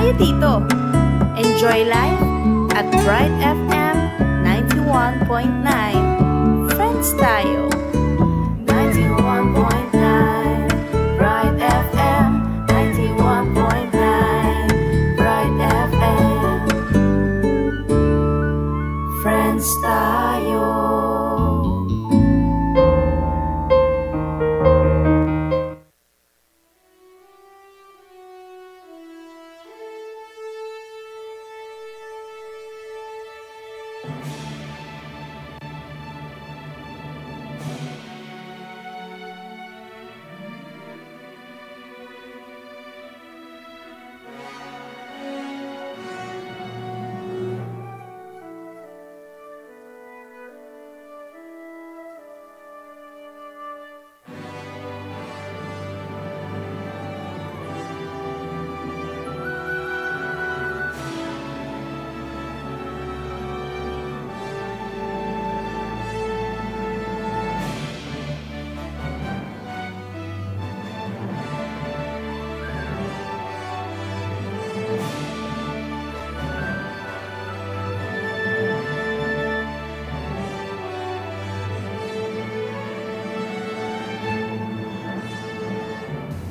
tayo dito. Enjoy life at Bright FM 91.9. Friends tayo. 91.9 Bright FM 91.9 Bright FM. Friends tayo.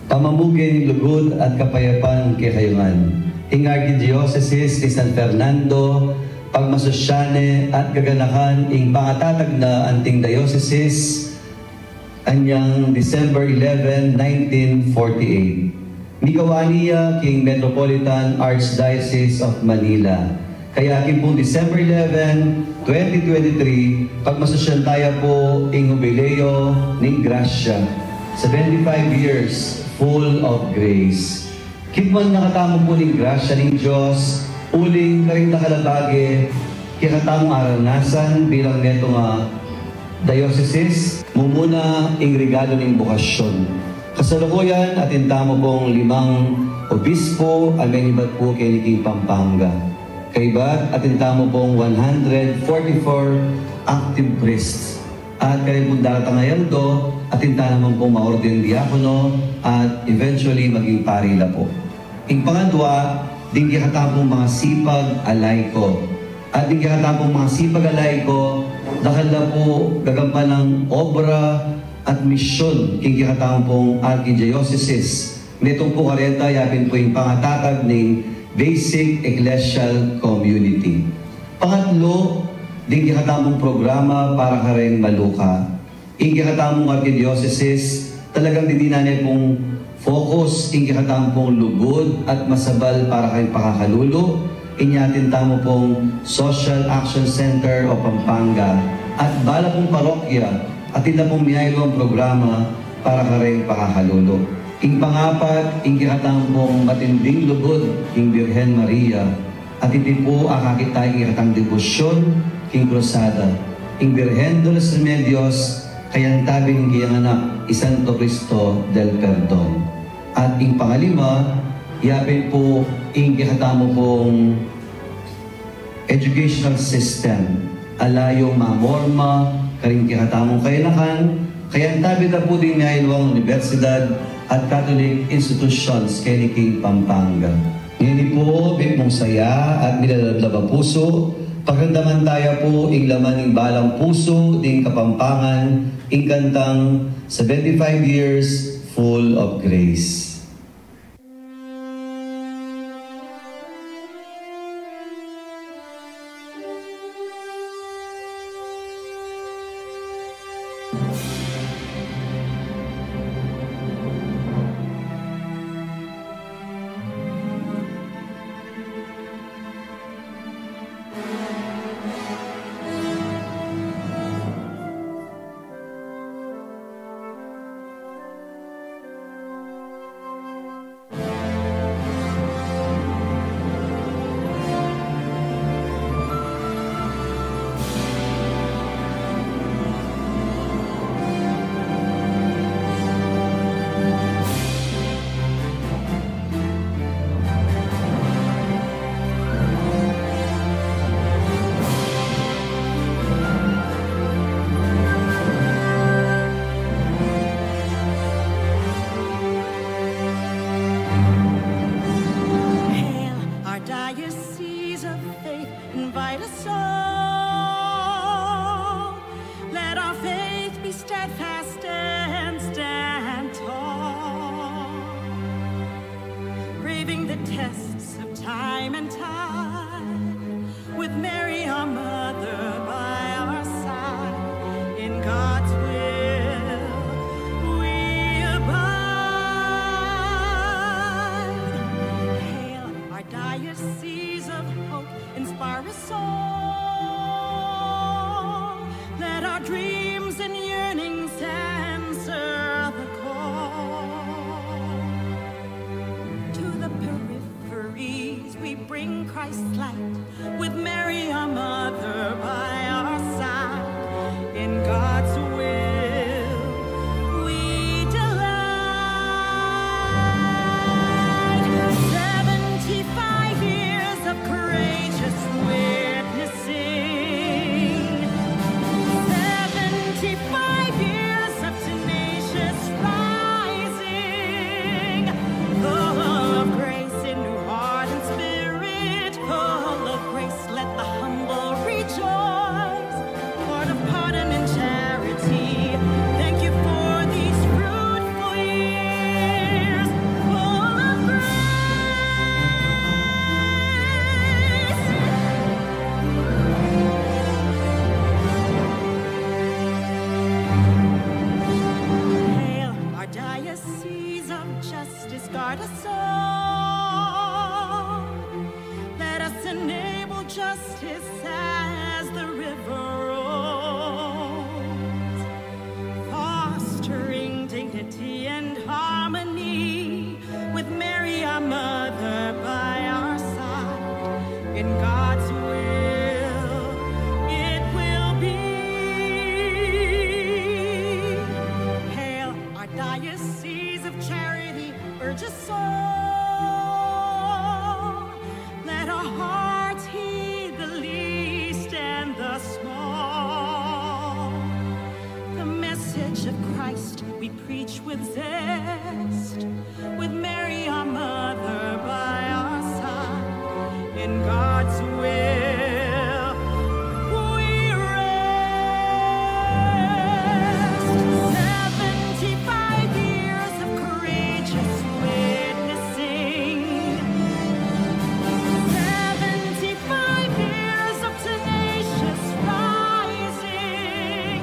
Pamamugay, lugod at kapayapaan kay kayungan. Ing Archdiocese ni San Fernando, pagmasosyane at gaganakan ing pangatatag na anting diocese anyang December 11, 1948. Mikawaniya king Metropolitan Archdiocese of Manila. Kaya king pong December 11, 2023, pagmasosyan tayo po ing jubileo ni Gracia. 75 years full of grace. Kitman nakatamo po ng grasya ng Diyos, uling karing nakalabagi, kikatamong aranasan bilang neto nga diocese, mumuna ing regalo ng bukasyon. Kasalukuyan atin tamo pong 5 obispo, amenibat po kay Niking Pampanga. Kaibat atin tamo pong 144 active priests. At kayo pong daratangayal do, atinta naman pong maordin diakono at eventually maging parila po. Ing pangadwa, dingi katapong mga sipag alay ko. At dingi katapong mga sipag alay ko, dahil na po gagampan ng obra at misyon king katapong Archdiocese. Nitong po kareta, yapin po yung pangatatag ng Basic Ecclesial Community. Pangatlo, dingi katapong programa para ka rin maluka. Ingi katamong Archdiocese, talagang didinanay pong focus, ingi katamong lugod at masabal para kayong pakakalulo. Inyatin tamo pong Social Action Center o Pampanga at bala pong parokya at ila pong miyaylo ang programa para ka rin pakakalulo. Ing pangapat, ingi katamong matinding lugod, ing Birhen Maria at iti po akakita ing katang debosyon, king Cruzada. Ing Birhen de los Remedios, kayang tabi ng giyang anak, Isanto Cristo del Perdon. At ing pangalima, yapin po ing kihatamo pong educational system. Alayong mamorma, karing kihatamong kainakan, kayang tabi na po din nga iluwang universidad at Catholic institutions kay ni King Pampanga. Ngayon po, bipong saya at milalabla puso, pagkandaman tayo po ing laman ng balang puso, ding Kapampangan, ing kantang 75 years full of grace. time and time, with Mary our mother by our side. In God's will we abide. Hail our diocese of hope, inspire us all. Let our dreams and yearnings answer the call. To the peripheries we bring Christ's light, with Mary our mother by our side. In God's will we delight. 75 years of courageous witnessing, 75 years of tenacious rising, full of grace in new heart and spirit, full of grace, let the humble rejoice. Lord of pardon and charity, thank you for these fruitful years, full of grace. Hail our diocese of justice, guard us all. Let us enable justice as the river rolls, fostering dignity and harmony, with Mary our mother by our side. In God's will it will be. Hail our diocese of charity, urge us all. Let our hearts heed the least and the small. The message of Christ we preach with zest, with Mary our mother by our side. In God's will we rest. 75 years of courageous witnessing, 75 years of tenacious rising,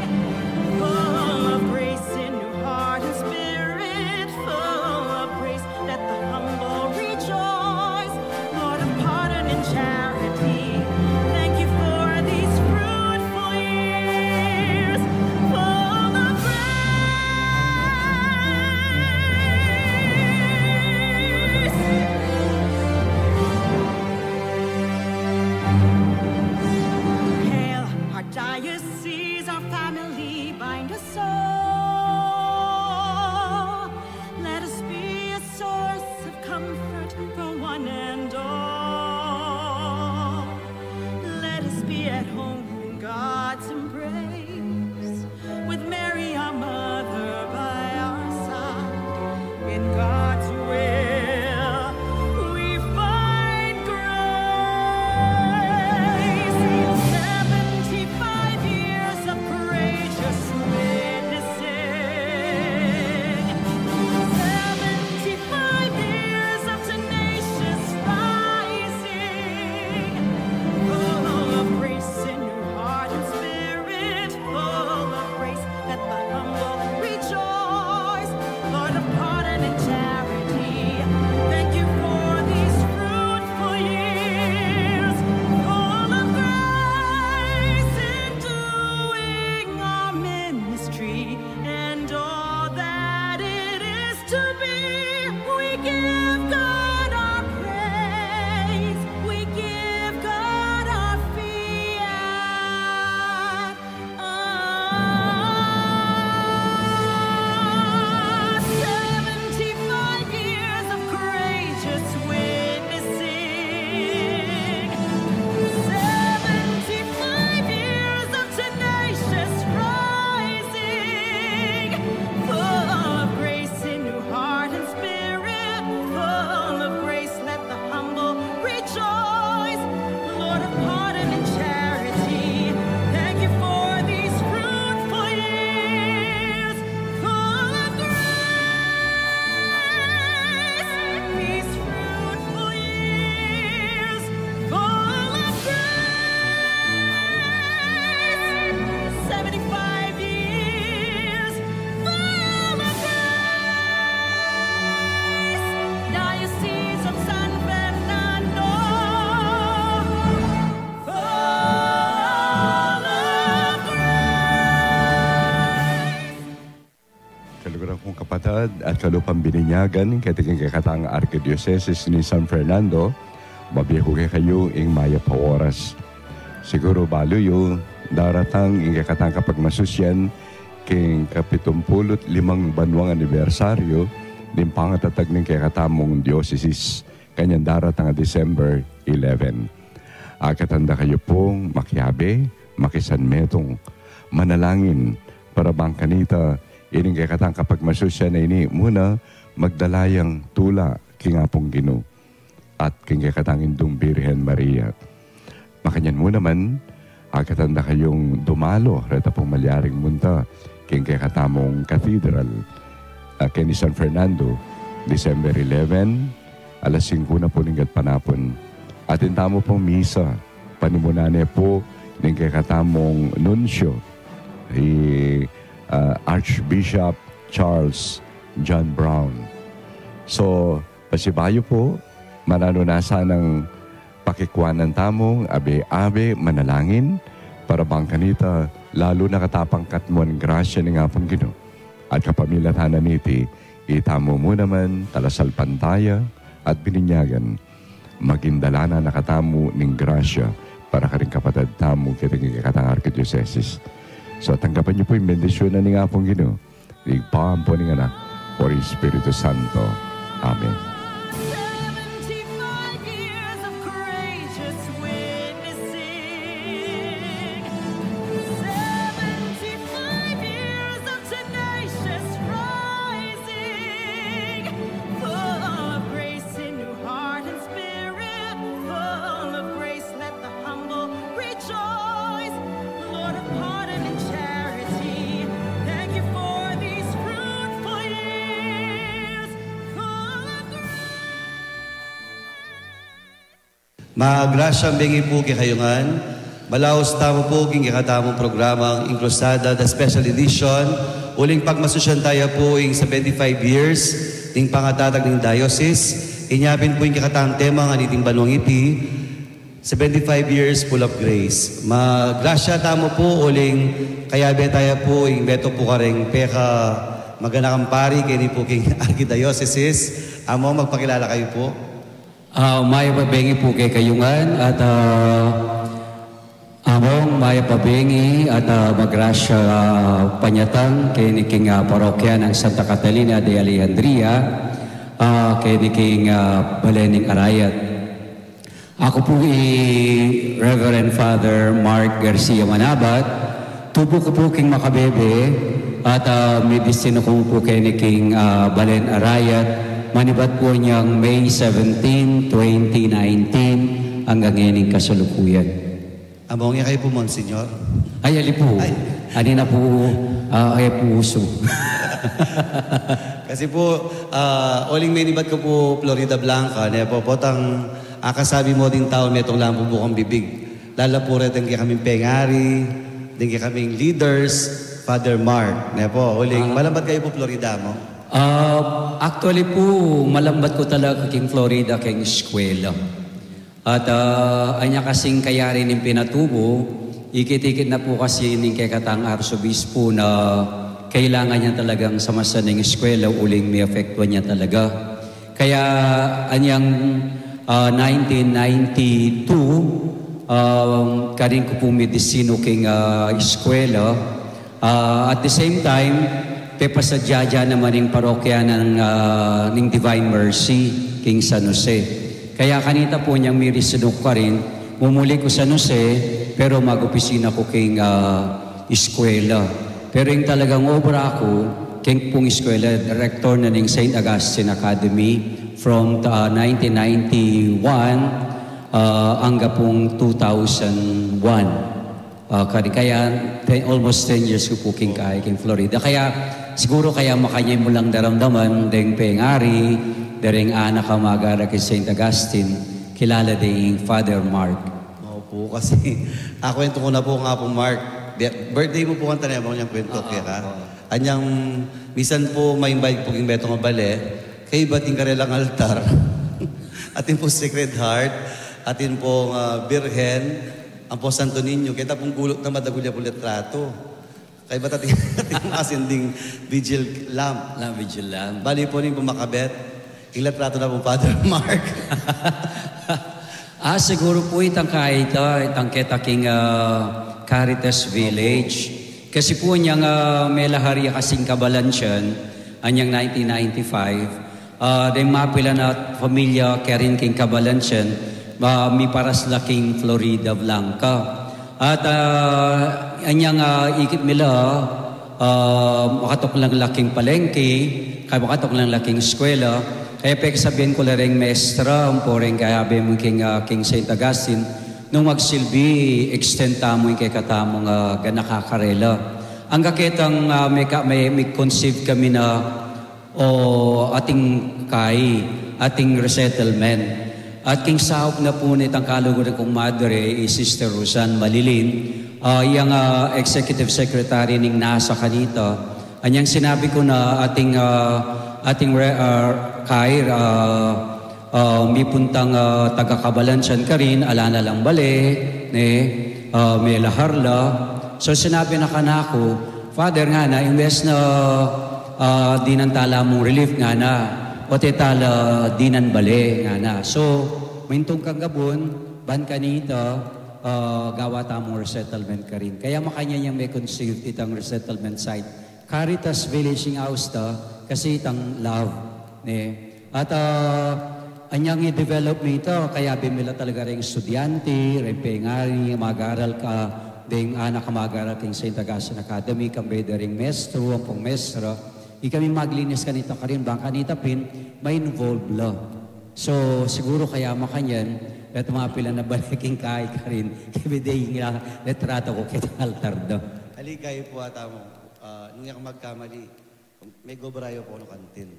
full of grace in new heart and spirit, full of grace, let the humble rejoice. Lord of pardon and charity, araw kong kapatid at kalupang bininyagan katiking kakatang Arkidiocese ni San Fernando, mabiho kayo ing maya pa oras. Siguro balo yung daratang ing kakatang kapag masusyan king 75 banwang anibersaryo din pangatatag ng kakatamong diocese kanyang daratang December 11. Akatanda kayo pong makiabe, makisanmetong, manalangin para bang kanita ining kakatang kapag masusya na ini muna magdalayang tula kingapong Ginoo at king kakatang indong Birhen Maria. Makanyan mo naman, akatanda kayong dumalo reta pong malyaring munta king kakatamong Cathedral kay ni San Fernando, December 11, alas 5 na po ninggat panapon. At intamo pong misa, panimunane po ng kakatamong Nuncio, Archbishop Charles John Brown. So, pasibayo po, mananunasan ng pakikwanan tamong, abe-abe, manalangin, para bang kanita, lalo nakatapangkat mo ang grasya ng apong Ginoo. At kapamilatanan niti, itamo mo naman, talasal pantaya, at bininyagan, magindalana nakatamo ng grasya, para ka rin kapatid tamo kiting kakatang Arkidiocese. So tanggapan niyo po yung bendisyon na ng apong Ginoo. Ligpaan po ng anak, por Espiritu Santo. Amen. 75 years of courageous witnessing, 75 years of tenacious rising, full of grace in your heart and spirit, full of grace, let the humble rejoice. Lord of pardon and charity, thank you for these fruitful years, full of grace. Magrasyang bengi po kayungan. Malaos tamo po king kakatamong programang Inclusada, the special edition. Uling pagmasusyan tayo po ing 75 years ning pangatatag ng diocese. Inyapin po yung kakatamang tema nga niting banwang iti. 75 years full of grace. Magrasya tamo po uling kayabe tayo po ing beto po kareng peka magandang pari kini po king Archidioceses. Amo magpakilala kayo po. Maya pabengi po kay kayungan at among maya pabengi at magrasya panyatang kay niking parokya ng Santa Catalina de Alejandria kay niking Balening Arayat. Ako po Reverend Father Mark Garcia Manabat, tubo ko po king makabebe at medisino ko po kay niking Balen Arayat. Manibat po niyang May 17, 2019 hanggang ngayon kasalukuyan. Among kayo po, Monsignor. Ay, ali po. Ani na po, ay puso. Kasi po, uling menibat ko po Florida Blanca. Po, potang akasabi mo din taon, metong lang po bukang bibig. Lala po rin kay kaming pengari, din kay kaming leaders, Father Mark. Po, uling, malambat kayo po Florida mo? Actually po, malambat ko talaga king Florida king eskwela. At anya kasing kaya rin yung pinatubo, ikit-ikit na po kasi yung kekatang arsobispo na kailangan niya talagang samasan ng eskwela, uling may efektuan niya talaga. Kaya anyang 1992, karin ko po medisino king eskwela. At the same time, pepasadya naman ng parokya ng Divine Mercy, King San Jose. Kaya kanita po niyang mirisunok ka rin, mumuli ko San Jose, pero mag-opisina ko king eskwela. Pero yung talagang obra ako, king pong eskwela, director na ng St. Augustine Academy from 1991 hanggang pong 2001. Kaya almost 10 years ko po king Florida. Kaya siguro kaya makanyay mo lang daramdaman deng pengari, dereng anak ka magara kay St. Augustine, kilala deng Father Mark. Opo, kasi kwento ko na po nga po Mark. Birthday mo po kanta na mo niyang kwento kaya. Anyang, misan po may invite po king Beto nga bale, kay bating karelang altar, atin po Sacred Heart, atin po Birhen, ang po Santo Niño, kita pong gulot na madagulya po litrato. Kay ba't ating ascending vigil lamp. La vigil lamp. Bali po rin pumakabet. Ilatrato na po Father Mark. Siguro po itang itang ketaking Caritas Village. Kasi po niyang may laharya kasing kabalansyan, anyang 1995. Then mapila na pamilya Kerin king kabalansyan, mi paras laking Florida Blanca. At anyang ikip nila, makatok lang laking palengke, kaya makatok lang laking eskwela. Kaya sabihin ko lang rin, maestra, ang poreng kaya mo king St. Augustine, nung magsilbi, extend tamo yung kay katamong ganakakarela. Ang kakitang may conceive kami na ating ating resettlement. At king sahop na po nitang kaluguran kong madre, Sister Rosan Malilin, yung executive secretary ning NASA kanita, anyang sinabi ko na ating Kair, may puntang taga-kabalansyan ka rin, alana lang bali, may laharla. So sinabi na kanako, Father nga na, imbes na dinantala mong relief nga na, o titala dinan bali nga na. So, mintong kang gabon, ban kanita, gawa tamong resettlement ka rin. Kaya makanya niyang may conceived itang resettlement site. Caritas Village in Austa, kasi itang love. At anyang i-develop mo ito, kaya bimila talaga rin estudyante, rin pengari, mag-aral ka, ding anak ka mag-aral king St. Augustine Academy, kambay rin mestro, ang pong mestra, kami maglinis kanita ka rin, bang kanita pin, may involved law. So, siguro kaya makanyan, at mapila na baliking ka rin, kibiday nga, letrato ko kita altar do. Aligay po ata mo, nung yung magkamali, may gobrayo po no kantin.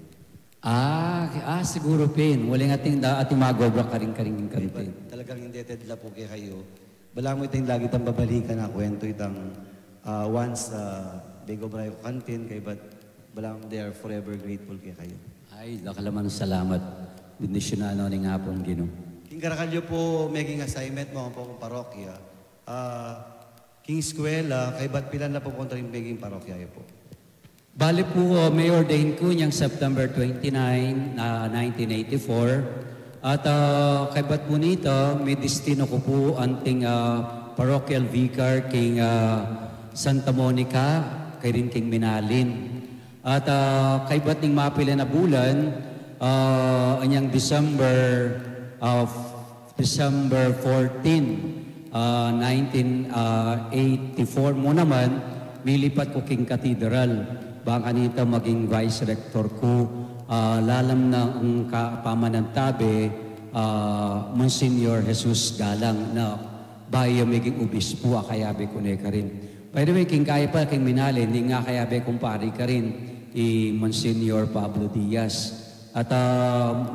Siguro pin. Walang ating magobra ka rin kantin. Talagang indebted la po kayo. Bala mo itong lagi itang babalikan na kwento itang once may gobrayo kantin, kay but bala they are forever grateful kayo. Ay, nakalaman salamat. Bendisyon na ni nga pong Ginoo. King Caracallo po, making assignment mo po kong parokya. King Eskwela, kay ba't pilan na po kontra yung making parokya po? Bali po, may ordain ko niyang September 29, 1984. At kay ba't po nito, may destino ko po anting parochial vicar king Santa Monica, kay rin king Minalin. At kay ba't ning mapila na bulan, anyang December 14, 1984 mo naman, milipat ko king Cathedral. Baka nito maging vice rector ko, lalam na ang pamanantabi, Monsignor Jesus Galang na bayo maging obispo, akayabi ko na ka rin. By the way, king kaya pa, king Minalin, hindi nga kayabi kong pari ka rin, Monsignor Pablo Diaz. At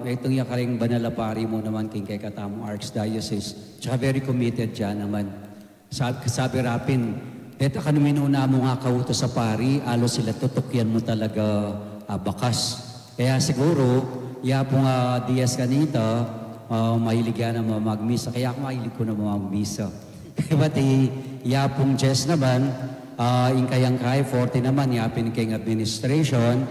itong yakaring banalapari mo naman king kay katamong Archdiocese. Tsaka very committed dyan naman. Sabi rapin, eto ka numinuna mo nga kauto sa pari, alo sila tutukyan mo talaga bakas. Kaya siguro, yapong Diaz kanita, mahilig yan na magmisa. Kaya ako mahilig ko na magmisa. Kaya pati yapong Jess naman, in kayang kay 40 naman, yapin king administration.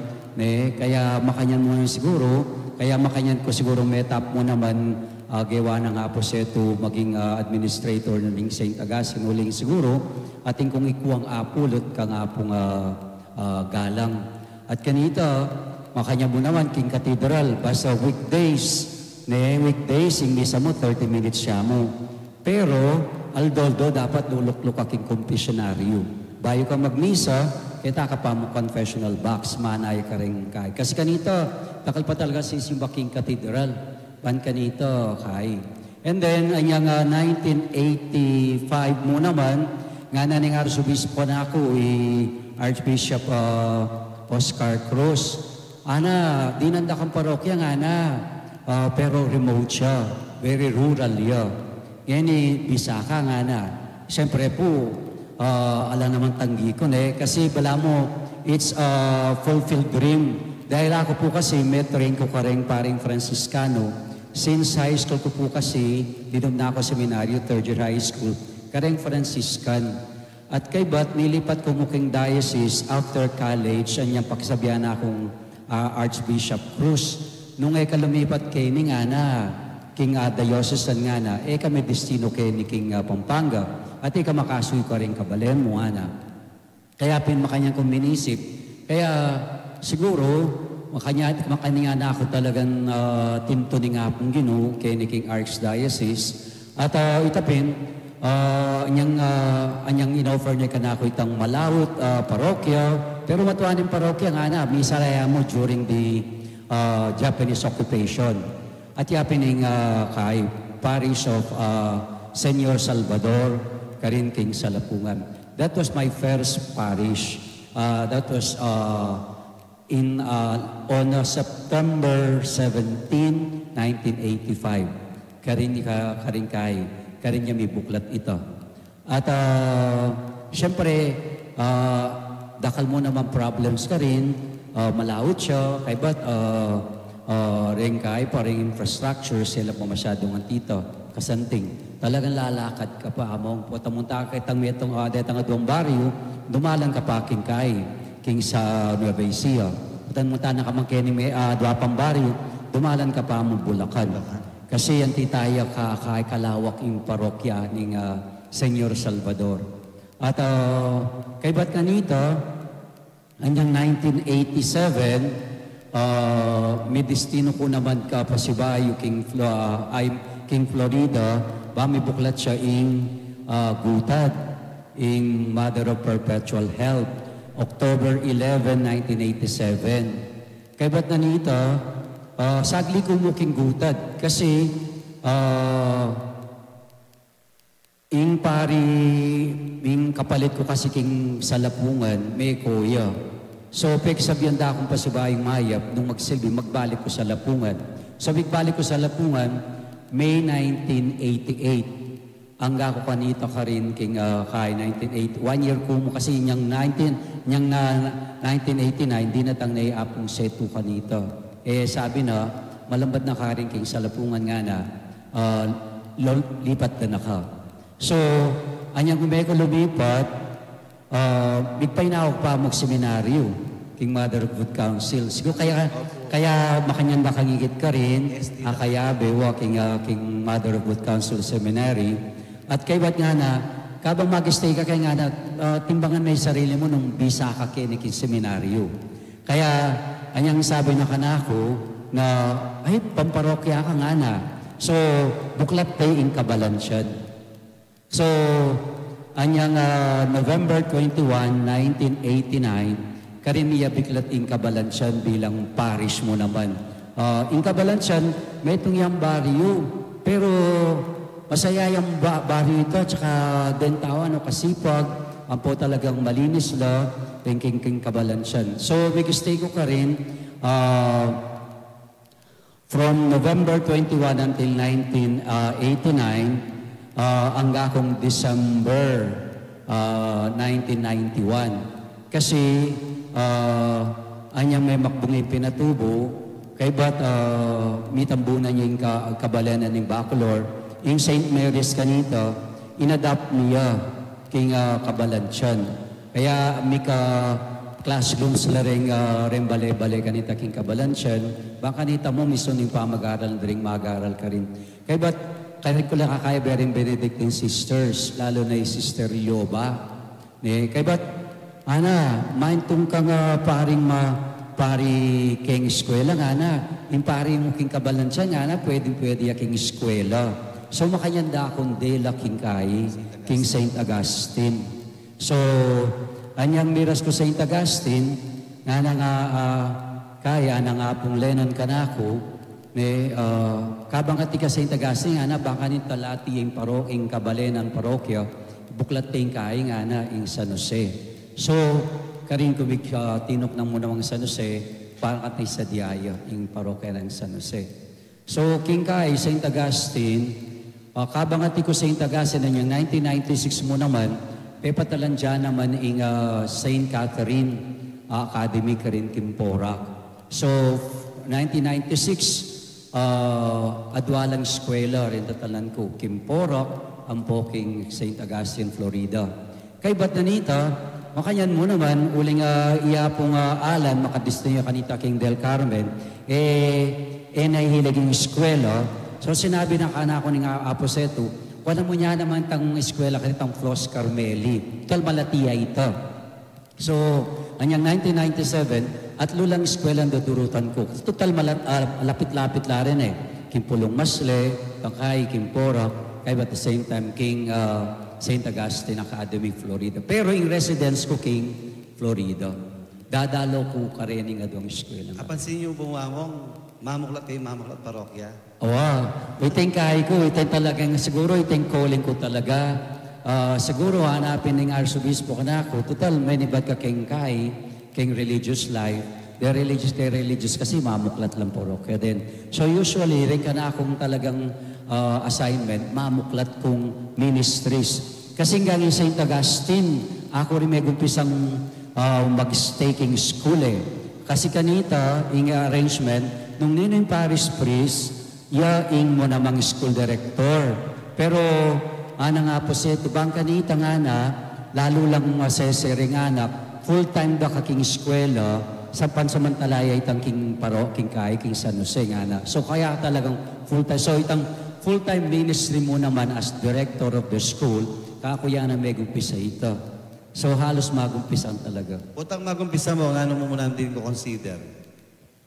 Kaya makanyan mo siguro, kaya makanyan ko siguro metap mo naman gawa na nga po siya ito maging administrator ng St. Augustine uling siguro ating kung ikuang apulot ka nga pong galang. At kanita, makanya mo naman king Cathedral, basta weekdays, yung misa mo 30 minutes siya mo. Pero, aldoldo, dapat luluklok aking confessionaryo. Bayo ka magmisa, kita ka pa mo confessional box, manay ka rin kay. Kasi kanita, takal pa talaga sisimba king Cathedral. Pan kanito, kay. And then, anyang 1985 mo naman, nga na ning Arsobispo na ako, Archbishop Oscar Cruz. Ana, dinanda kang parokya nga na, pero remote siya, very rural ya. Yan Bisaka nga na. Siyempre po, ala naman tanggi ko kasi bala mo, it's a fulfilled dream. Dahil ako po kasi, may train ko kareng paring Franciscano. Since high school ko po kasi, dinom na ako seminaryo, third year high school, kareng Franciscan. At kay bat, nilipat ko muking diocese after college, anyang pakisabihan na akong Archbishop Cruz. Nung lumipat kay ni nga na, king diocese nga na, kami destino kay ni King Pampanga. At makasuy ko rin kabalen mo nga na. Kaya pinmakanyang kong minisip. Kaya siguro, makanya na ako talagang tintuning nga pong Ginoo kay ni King Archdiocese. At itapin, anyang in-offer niya ka na ako itang malawot parokya. Pero matuanin parokya nga na, misaraya mo during the Japanese occupation. At yapining kay Parish of Senyor Salvador, Karin King Salapungan. That was my first parish. That was on September 17, 1985. Karin niya may buklat ito. At siyempre, dakal mo naman problems ka rin, malawot siya, kay ba't rin parang infrastructure, sila pa masyadong antito, kasanting. Talagang lalakad ka pa, among putamunta ka itang metong detang adong baryo, dumalan ka pa king sa Nueva Ecija. Putamunta na ka mangkini may duwapang baryo, dumalan ka pa mong Bulacan. Kasi yan titaya ka kalawak yung parokya ng Senyor Salvador. At kay ba't kanito, hanggang 1987, may destino ko naman ka pasibayo King Florida, may buklat siya in Gutad, in Mother of Perpetual Health, October 11, 1987. Kay ba't nanito, sagli ko mo King Gutad, kasi ing kapalit ko kasi King Salapungan, may kuya. So, sabihan da akong pasibayang mayap, nung magsilbi, magbalik ko sa Lapungan. So, magbalik ko sa Lapungan, May 1988. Ang ako kanito ka rin King kay 1980. 1 year ko mo kasi niyang 1989, di na tang naiapong seto kanito. Sabi na, malambad na ka rin King Salapungan nga na, lipat na ka. So, anyang kumeko lumipat, bigpay na ako pa mag-seminaryo, King Mother of Good Counsel. Siguro kaya makanyang nakangigit ka rin, kaya bewa King Mother of Good Counsel Seminary. At kay ba't nga na, kabang mag-stay ka kaya nga na, timbangan may sarili mo nung bisa ka King Seminaryo. Kaya, anyang sabi na kanako na, ay, pamparokya ka nga na. So, buklat tayo in Kabalansyan. So, anyang November 21, 1989, karimiya biklat in Kabalansyan bilang parish mo naman. In Kabalansyan, may itong yung baryo. Pero, masaya yung baryo ito, tsaka dentawan o kasipag, ang po talagang malinis la, thinking Kabalansyan. So, mag-stay ko ka rin from November 21 until 1989 hanggang akong December 1991. Kasi anyang may makbungi pinatubo, kay ba't mitambunan niya yung kabalanan ng Bacolor, yung St. Mary's kanito, inadapt niya king Kabalansyan. Kaya may classrooms la rin bale-bale kanita king Kabalansyan, baka kanita mo miso ng pamag-aral na rin mag-aral ka rin. Kaya ba't kahit ko lang kakaya berin Benedictine sisters, lalo na yung Sister Yoba. Kaya ba't, maintong ka nga pari king eskwela nga na, yung pari mo king Kabalansyan nga na, pwede king eskwela. So makanyanda akong dela king King St. Augustine. So, anyang miras ko St. Augustine, nga kaya na nga pong Lenon kanako, kabang katika St. Augustine, nga na baka ni talati yung kabalenan parokya, buklat tayong kaya nga na yung San Jose. So, karin kubig tinok ng muna mga San Jose, parang katay sa Diaya, yung parokya ng San Jose. So, king kay St. Augustine, kabang ko St. Augustine, yung 1996 mo naman, pepatalan dyan naman yung St. Catherine Academy ka rin Kimporak. So, 1996, adwalang eskwela rin tatalan ko, Kimporak, ang poking St. Augustine, Florida. Kay ba't nanita, makanyan mo naman, uling iya pong alan, makadistino kanita King Del Carmen, nahihilig yung eskwela. So sinabi ng anak ko ng Aposeto, wala mo niya naman tang eskwela kanitang Flos Carmeli. Tal malatiya ito. So, anyang 1997, at lulang eskwela ang dudurutan ko. Total lapit-lapit la rin eh. Kimpulong Masle, Tangkay, Kimpora, kaya at the same time, King St. Augustine Academy, Florida. Pero yung residence ko, King, Florida. Dadalo ko karening adong eskwela. Kapansin niyo po, mamuklat kayo, mamuklat parokya. Iting kahay ko, iting talagang, siguro iting calling ko talaga. Siguro hanapin ng Arsobispo ka na ako. Total, may nibat ka king kahay, king religious life. They're religious kasi mamuklat lang parokya din. So usually, rin ka na akong talagang assignment, mamuklat kong ministries. Kasi nga yung St. Augustine, ako rin may gumpisang mag-staking school eh. Kasi kanita, yung arrangement, nung ninong parish priest, ing mo namang school director. Pero, nga po siya, tubang kanita nga na, lalo lang masesering anak, full-time da kaking eskwela, sa pansamantalaya itang king kay, king San Jose nga na. So, kaya talagang full-time. So, itang full-time ministry mo naman as director of the school, kakuya na may gumpisa ito. So, halos magumpisan talaga. Putang magumpisa mo, ano mo muna din ko consider?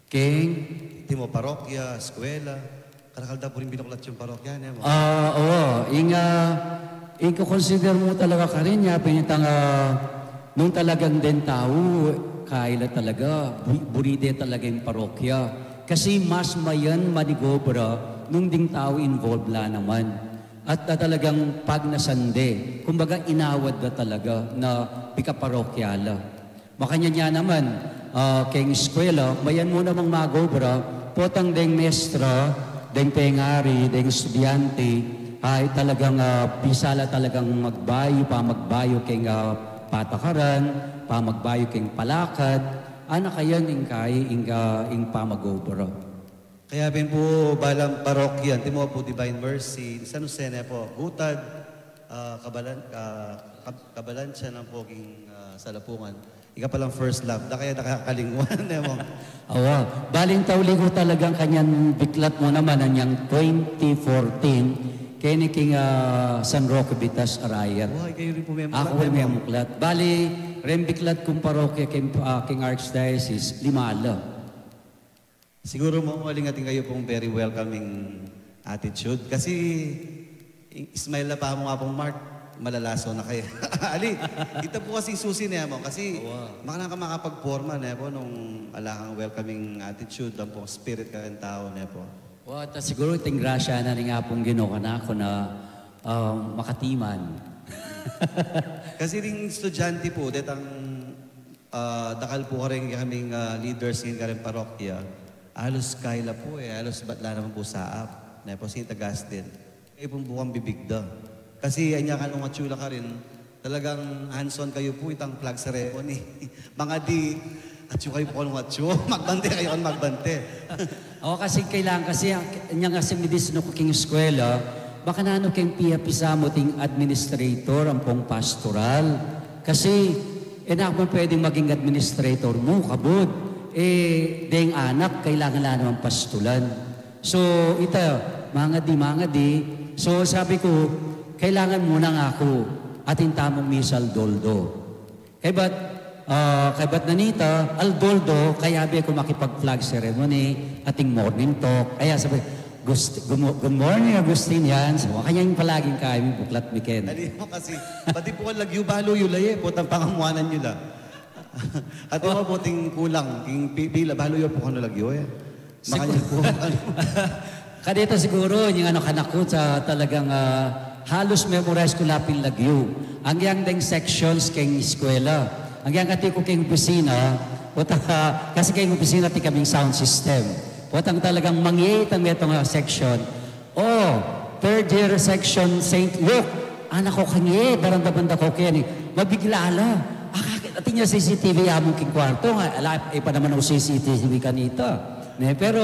King? Iti mo, parokya, eskwela. Karakalda po rin binuklat yung parokya niya mo. Consider mo talaga ka rin niya, pinitang, nung talagang din tao, kaila talaga, buride talaga yung parokya. Kasi mas mayan manigobra nung ding tao involved la naman. At talagang pag nasande, kumbaga inawad na talaga na pika-parokyala. Makanya niya naman, kay eskwela, mayan mo namang magobra, potang deng mestra, deng pengari, deng estudyante, ay talagang pisala talagang magbayo kay patakaran, magbayo kay palakad, kayan ing pamagobra. Kaya bin po balang parokya, timo po Divine Mercy, San Jose na po, Butad, Kabalansya ng poking Salapungan. Ika palang first love, da kaya nakakalinguan na mo. Baling tawli ko talagang kanyang biklat mo naman, anyang 2014, kaya ni King San Roque Bitas Arayat. Kayo rin po may muklat. Ako rin may muklat. Bali, rin biklat kong parokya King Archdiocese, Limala. Siguro malingatin kayo pong very welcoming attitude. Kasi, smile na pa mo nga pong Mark, malalaso na kayo. Ali, kita po kasing susi niya mo. Kasi, makapagporma niya po nung alakang welcoming attitude, ang pong spirit ka ng tao niya po. Siguro iting grasya na rin nga pong ginawa na ako na makatiman. Kasi rin estudyante po, detang dakal po ka rin kaming leaders ng karing parokya. Halos kaila po halos batla naman po saap. Na po St. Augustine. Kayo pong bukang bibigda. Kasi anya ka nung matsula ka rin, talagang hands-on kayo po itang flag ceremony. Mga di, atyo kayo po nung atyo, magbante kayo kung magbante. Kasi kailangan kasi, anya nga si Medicino King Eskwela, baka na kayong piyapisa mo ting administrator, ang pong pastoral. Kasi, mo pwedeng maging administrator mo, kabod. Deng anak, kailangan lang naman pastulan. So, mga di. So, sabi ko, kailangan muna nga ako ating tamang misal doldo. Kay ba't nanita, al doldo, kaya ko makipag-flag ceremony, ating morning talk. Kaya sabi, good morning, Agustin yan. So, kanyang palaging kami, buklat mi Ken. Dali mo kasi, pati po lagyo balo yung laye, putang pangamuanan nyo la. At yung mabuting kulang, yung pila, balo yung po kano lagyo Makanya po. Kadito siguro, yung kanak ko sa talagang halos memorize ko lapin lagyo. Ang yang deng sections keng eskwela. Ang yang kati ko keng opisina, kasi keng opisina ti kaming sound system. Watang talagang mangyayitang metong section. Third year section St. Luke. Anak ko kanye, baranda-banda ko kaya mabiglala. At niya CCTV among king kwarto. Pa naman ako CCTV kanita. Pero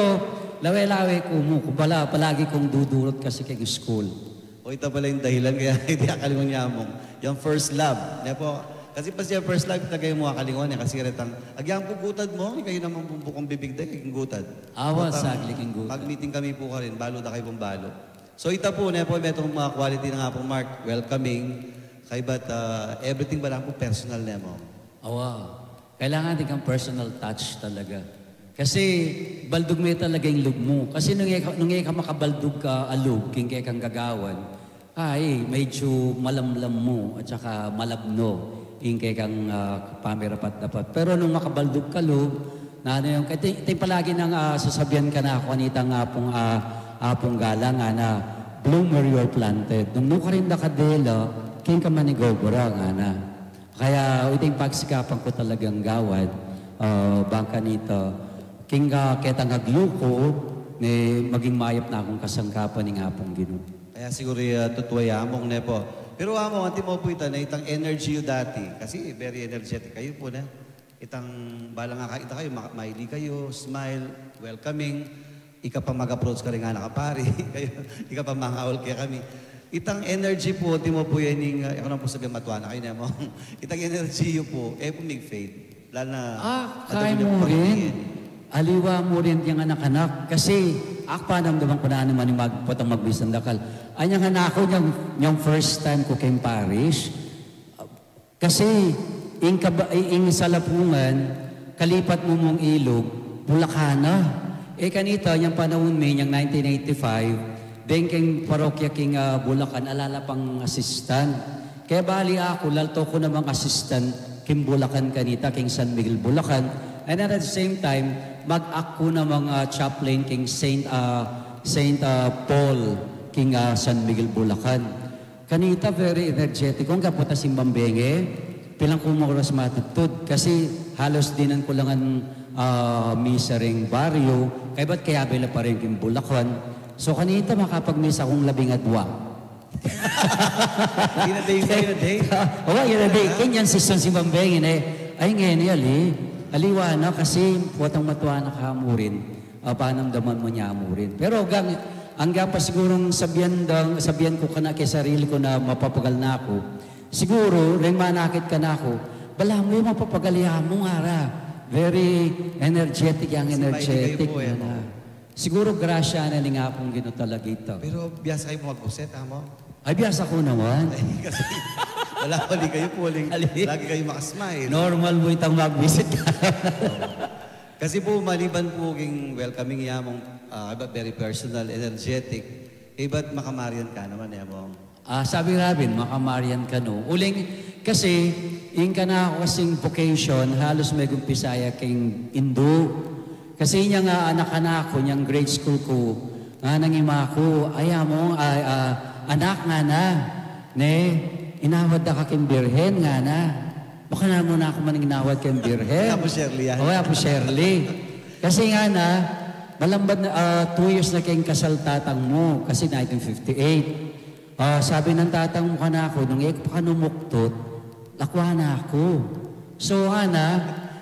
lawe-lawe ko palagi kong dudurot kasi kay school. O ito pala yung dahilan kaya hindi akalingon niya mong. Yung first love. Nepo, kasi pa siya first love, tagay mo akalingon niya. Kasi retang, agyang pugutad mo, kayo naman bukong bibig day, kayong gutad. Awa sa agliking gutad. Mag-meeting kami po ka rin, balo na kayo pong balo. So ito po, nepo, may itong mga quality na nga po, Mark, welcoming. Kay but everything ba lang po personal na mo? Awa. Kailangan din kang personal touch talaga. Kasi baldog mo talaga yung loob mo. Kasi nung ka makabaldog ka alog, king kaya kang gagawan, ay medyo malamlam mo at saka malabno king kaya kang pamirapat dapat. Pero nung makabaldog ka loob, na ano yung, ito palagi nang sasabihan ka na ako, anita nga apong galang na bloom where you are planted. Nung ka rin nakadela, king ka manigobora nga na. Kaya iting pagsikapan ko talagang gawad, bangka nito, king ketang agluko, maging mayap na akong kasangkapan ng apong Ginoo. Kaya siguro tutuwaya among nepo. Pero among anti mo po ito na itang energy yung dati. Kasi very energetic kayo po na. Itang balang nga kaita kayo, maili kayo, smile, welcoming. Ika pa mag-approach ka rin nga nakapari. Ika pa mga kaya kami. Itang energy po, di mo po yan yung, ako na po sabihin matuwa na kayo na mo. Itang energy yun po, po mag-fade. Lalo na, kaya mo rin. Aliwa mo rin yung anak-anak. Kasi, panamdaman ko na naman yung magpatang magbisang dakal. Anyang anak ko, yung first time ko kay parish. Kasi, ing salapungan, kalipat mo mong ilog, Bulacana. Kanito, yung panahon may, yung 1985, Bengkeng parokya king Bulacan, alala pang assistant. Kaya bali ako, lalto ko namang assistant king Bulacan kanita, king San Miguel, Bulacan. And at the same time, mag-ako na mga chaplain king Saint Paul, king San Miguel, Bulacan. Kanita, very energetic. Kung kaputa simbambenge, pilang kumukuras matutod. Kasi halos dinan ko lang ang misaring baryo. Kaya ba't kaya bila pa rin king Bulacan? So kanita makapag-miss akong 12. Ginaday. Oo, ginaday. Kanyan siston simbambenge ay ngayon aliwa na kasi puwatang matuwa na kamurin, panamdaman mo niya amurin. Pero hanggang pa sigurong sabihan ko ka na kay sarili ko na mapapagal na ako, siguro, rin manakit ka na ako, bala mo yung mapapagalihan mo nga very energetic yung energetic. Siguro grasya na ni nga pong Ginoo talaga ito. Pero biyasa kayo mag-uset, mo? Ay, biyasa ko naman. Kasi wala pali kayo po. Lagi kayo makasmile. Normal mo itang mag-visit ka. Kasi po, maliban po king welcoming yamong very personal, energetic. Ba't makamarian ka naman yamong? Sabi Robin, makamarian ka no. Uling, kasi, yung ka na ako kasing vocation, halos may gumpisaya king Indo. Kasi niya nga anak-anak ko, niyang grade school ko, nga nangima ko, anak nga na, inawad na ka king Birhen nga na. Baka na muna ako maning inawad king Birhen. Apo Shirley yan. Oo, Apo Shirley. Kasi nga na, malambad na, 2 years na kayong kasal tatang mo, kasi 1958. Sabi ng tatang mo ka na ako, nung pa ka numuktot, lakwa na ako. So,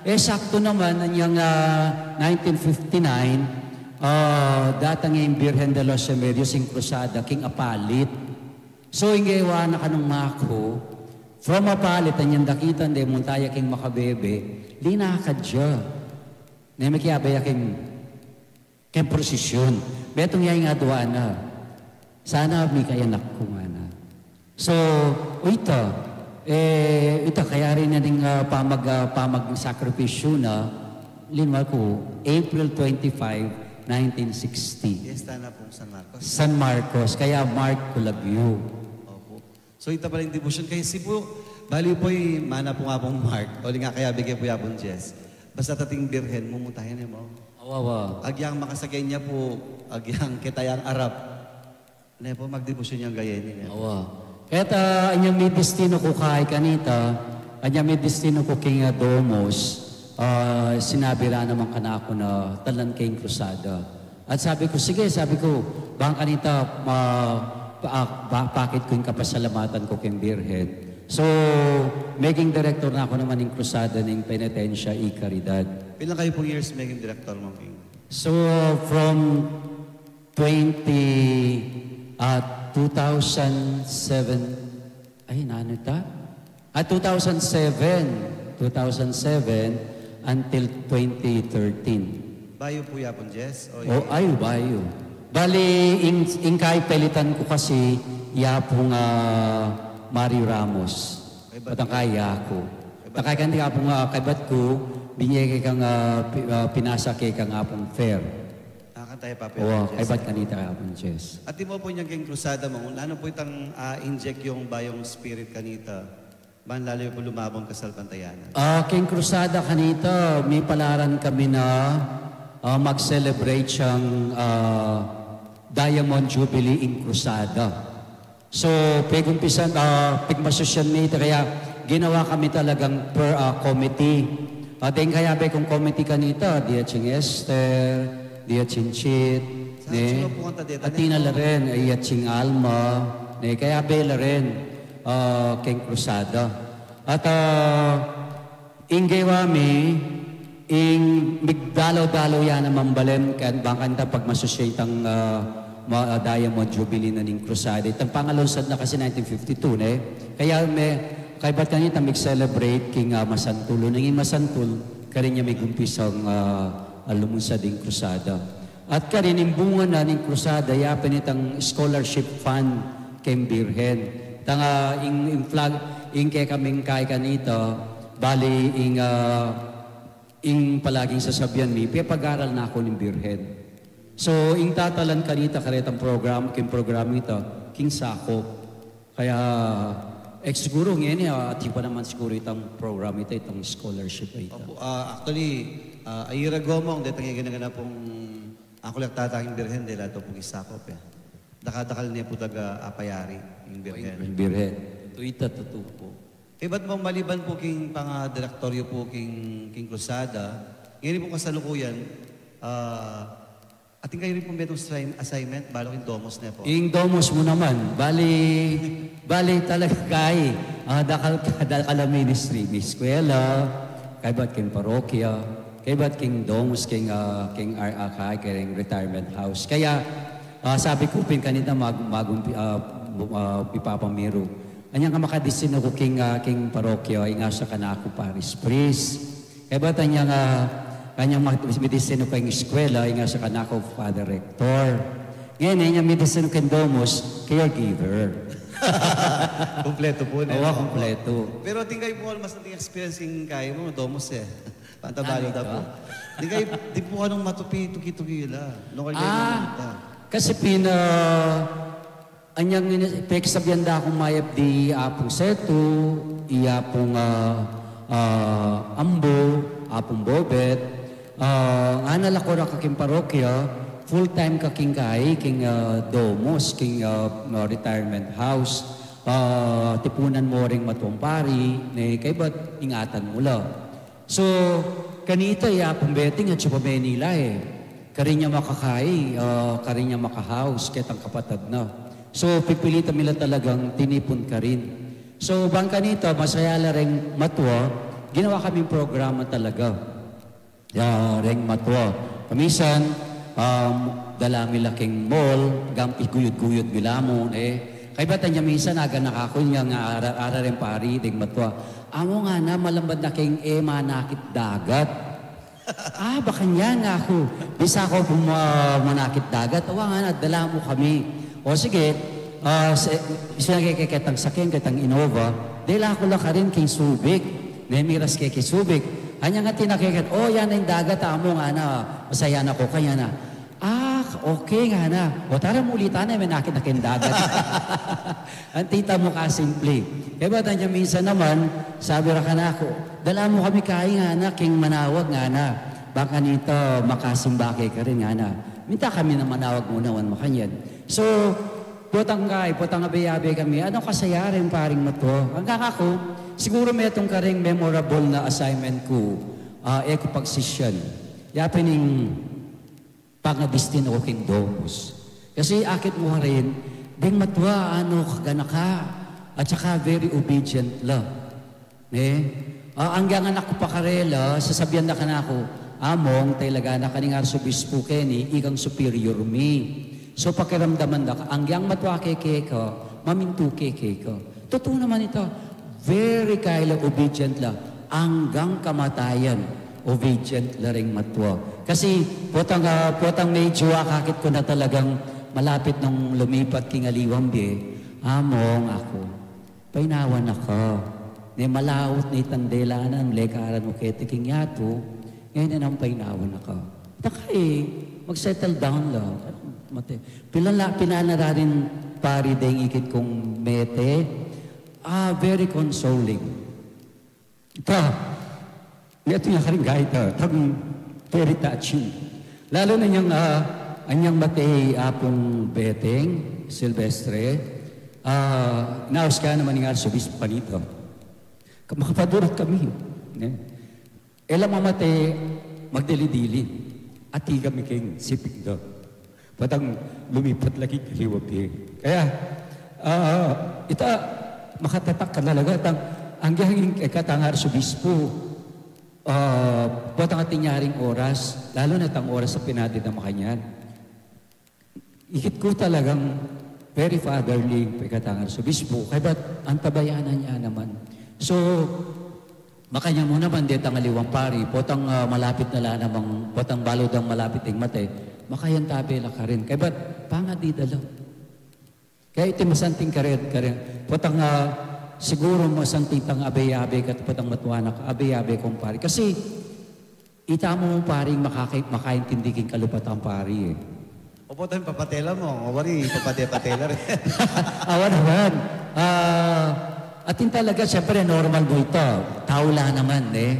sakto naman, yung 1959, datang yung Birhen de los Remedios in Cruzada, king Apalit. So, ingaywa na ka nung mako, from Apalit, ang dakitan de Montaya king Makabebe, linakad siya. Nemikyabaya king prosesyon. Betong yung adwa na. Sana may kayanak ko nga na. So, ito kaya rin na ding pamag-sakripisyo na linwal ko, April 25, 1960. Yes, na po San Marcos. San Marcos, kaya Mark Culagyo. Opo. So ito pala yung devotion. Kasi po, bali po yung mana po nga pong Mark. O nga kaya bigay po yapon Jess. Basta tating Birhen, mumutahin niya mo. Awawa. Agyang makasagay niya po, agyang kitayang Arab. Na po magdevotion niyang gayen niya. Awa. Kaya anyang may destino ko kay kanita, anyang may destino ko king Domos, sinabi ra naman ka na ako na talan kayong krusada. At sabi ko, bang kanita, bakit ko yung kapasalamatan ko kayong Birhen. So, maging director na ako naman ng krusada ng Penitensya y Caridad. Ilang kayo pong years maging director mo, King? So, from 20 at 2007, ay, nano ta? 2007 until 2013. Bayo po yapon, Jess? O Ayo, bayo. Bali, ingkay pelitan ko kasi yapong Mario Ramos. Patangkaya ko. Takay kanti kapong kaibat ko, binyay kang pinasa kay kang apong fair. Nakakantay pa po Oo, yapon, Jess. kaibat kanita kapong Jess. At di mo po niyang keng krusada mo, ano po itang inject yung bayong spirit kanita? Ban lalo po lumabang kasal pantayanan. King Crusada kanita, may palaran kami na mag-celebrate siyang Diamond Jubilee in Crusada. So, pag-umpisan, pag-social media, kaya ginawa kami talagang per committee. Then kaya ba kung committee kanita, diya ching Esther, diya ching Chit, Saan po kanta dito? Atina la rin, ay ching Alma, kaya ba la rin, King Crusada. At ingewami, migdalaw-dalaw yan ang mambalem, kan bangkanta pag masusiyate ang Diamond Jubilee na ning Crusada. Itang pangalonsad na kasi 1952, kaya kaya ba't kanita mag-celebrate king Masantul. Nanging Masantul, karin niya may gumpisang lumunsad ng Crusada. At karin, imbungan na ng Crusada, yapin itang scholarship fund kay Birhen. Tanga, flag, kay kaming kay kanito, bali, palaging sasabihan mi, pag-aral na ako ng Birhen. So, tatalan kanita karitang program, king program ito, king sako. Kaya, siguro ngayon, at pa naman siguro itong program ito, itong scholarship ito. Actually, ayira gomong, dito nga ganang pong ako lang tataking Birhen, dahil ito pong isakop. Dakadakal niya po taga apayari, yung Birhen. Yung Birhen. Ito po. Ba't mo maliban po king pang-direktoryo po king Crusada, ngayon po kasalukuyan, ating kayo rin po may assignment, balo yung Domos na po. Yung Domos mo naman, bali talaga kay, dakal ministry, may eskwela, kay ba't king parokya, kay ba't king Domos, king retirement house. Kaya, sabi ko pin kanina ipapamiro. Anyang ka makadisino ko king parokya, nga sa kanako Paris Priest. Kaya ba't kanyang medisino kayong eskwela, nga sa kanako Father Rector. Ngayon, yung medisino kayong Domos, caregiver. Kompleto po na. Oo, kompleto. Pero tingkay po mas nating experiencing kayo mo, Domos Pantabalo na po. Di po ka nung matupi, tuki-tukila. Kasi anyang peksabyanda akong mayap di apong seto, iyapong ambo, apong bobet, analakora kaking parokya, full-time kaking kay, king Domos, king retirement house, tipunan mo ring matumpari, kay ba't ingatan mo la. So, kanita iyapong betting at siya pa Manila karinya makakai, karinya makahouse, ketang kapatid na. So, pipilitan nila talagang tinipon ka rin. So, bangka nito, masaya la rin matwa, ginawa kaming programa talaga. Ring matwa. Kamisan, dalami laking mall, gampi guyod-guyod bilamon, kaya ba't niya minsan aga nakakul niya nga ara rin pari, ding matwa. Amo nga na, malambad na king manakit dagat. Baka niya nga ako. Bisa ako manakit dagat. Awa nga na, dala mo kami. O sige, sinagkikitang sakin, kitang Innova, dila ako lang ka rin king Subic. Nemiras kay Subic. Hanya nga tinakikit, yan ang dagat, amo nga na, masaya na ko, kaya na. Okay nga na. O tara mo ulitan na, may nakit na king dagat. Ang tita mo ka simple. Kaya ba niya minsan naman, sabi ra ka na ako, dala mo kami kaya nga na, king manawag nga na. Baka nito, makasimbake ka rin nga na. Minta kami na manawag muna, wan makanyan. So, putang abe-abe kami, anong kasaya rin paring mo to? Hanggang ako, siguro may itong karing memorable na assignment ko, eko pagsisyon. Yapining pangadistino ko king Domos. Kasi akit mo rin, ding matwa, kagana ka, at saka very obedient la. Hanggang anak ko pa karela, sasabihan na ka na ako, among talaga na kaning arsobispo Kenny, ikang superior me. So pakiramdaman na, ang yang matwa keke ko, mamintu keke ko. Totoo naman ito, very kaila obedient la, hanggang kamatayan, obedient la ring matwa. Kasi potang medyo kakit ko na talagang malapit nung lumipat king Aliwambi, among ako, painawan ako. Ne malawot ni tandelanan, lekaran mo ketiking yato, ngayon na nang painawan ako. Takay, mag-settle down lang. Pinanara rin pari dahil ikit kong mete. Very consoling. Ito niya ka rin kahit very touching. Lalo na niyang anyang mate apong beteng, Silvestre. Naos ka naman ng Arsobispo panito. Makapadurat kami. Elam mamate, magdili-dili. At higa mi king sipig do. Patang lumipat lagi kaliwapi. Kaya, ita makatatak ka talaga. Ang gahing katang Arsobispo, patang ating nyaring oras, lalo na tang oras sa pinatid na makanyan. Ikit ko talagang very fatherly katang Arsobispo. Kaya ba't ang tabayanan niya naman? So, makanya mo naman dito ang aliwang pari, potang malapit na lang namang, potang balod ang malapit ng mate, makayan tabi la ka rin. Kaya ba't pangad di dalaw? Kaya iti masanting ka rin. Potang siguro masanting tang abay-abay kat potang matuanak, abay-abay kong pari. Kasi ita mo paring makaintindikin kalupat ang pari eh. O potang papatela mo, o wari, papatela rin. Awan naman. Atin talaga, siyempre, normal mo ito. Taula naman, eh.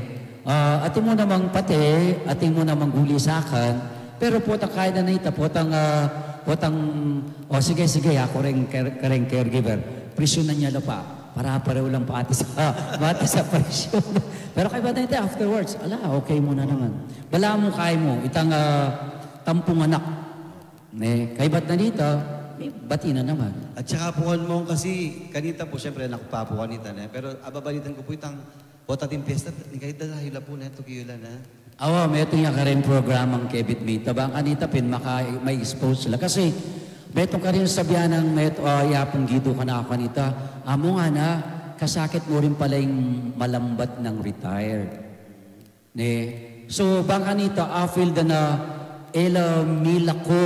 Atin mo namang pati, atin mo namang gulisakan, pero potang kaya na ito, potang, sige, ako rin caregiver. Presyonan niya pa. Para-pareho lang pati sa presyon. Pero kaya ba na ito, afterwards, okay mo na naman. Bala mo, kaya mo, itang tampung anak. Kaya ba't na dito, bati na naman. At saka puhan mo kasi kanita po, siyempre nakupapo kanita na. Pero ababalitan ko po itang potating piyesta. Kahit dahil po na ito kiyula na. May ito nga ka rin programang Kebit Mita. Bang kanita pin may expose sila. Kasi may ito ka rin sabihan ng yapong gido ka na kanita. Amo nga na, kasakit mo rin pala yung malambat ng retired. So bang kanita, feel na ela mila ko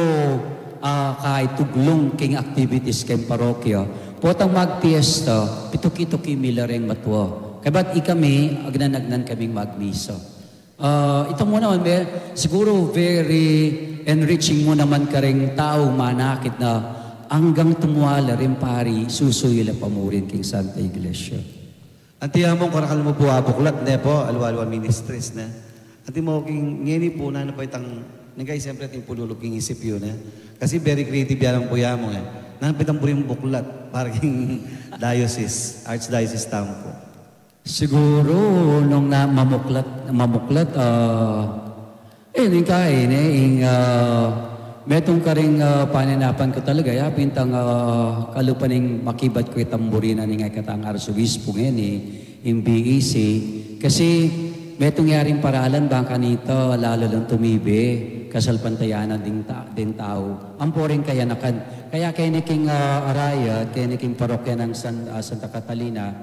kahit tuglong king activities king parokya, potang magpiesta, pituki-tuki milareng matwa. Kaya ba't ikami, agnanagnan kaming magmisa. Ito mo naman, siguro very enriching mo naman ka rin tao manakit na hanggang tumuwala rin pari, susuyila pa mo rin king Santa Iglesia. Antiya mo, karakal mo po abuklat na po, alwa-alwa ministries na. Anti mo, king ngeni po na pa itang nagay siyempre ating pululog king isip yun Kasi very creative yan ang puya mo Napitang po rin buklat para king diocese, archdiocese tampo. Siguro nung mamuklat, metong ka rin paninapan ko talaga, pintang kalupaning makibat ko itamburina ni nga katang Arsobispo ngayon yung BEC. Kasi metong yaring paralan bang kanito, lalo lang tumibi, kasalpantayanan din tao. Ang poring kayanakan. Kaya kiniking araya, kiniking parokya ng Santa Catalina,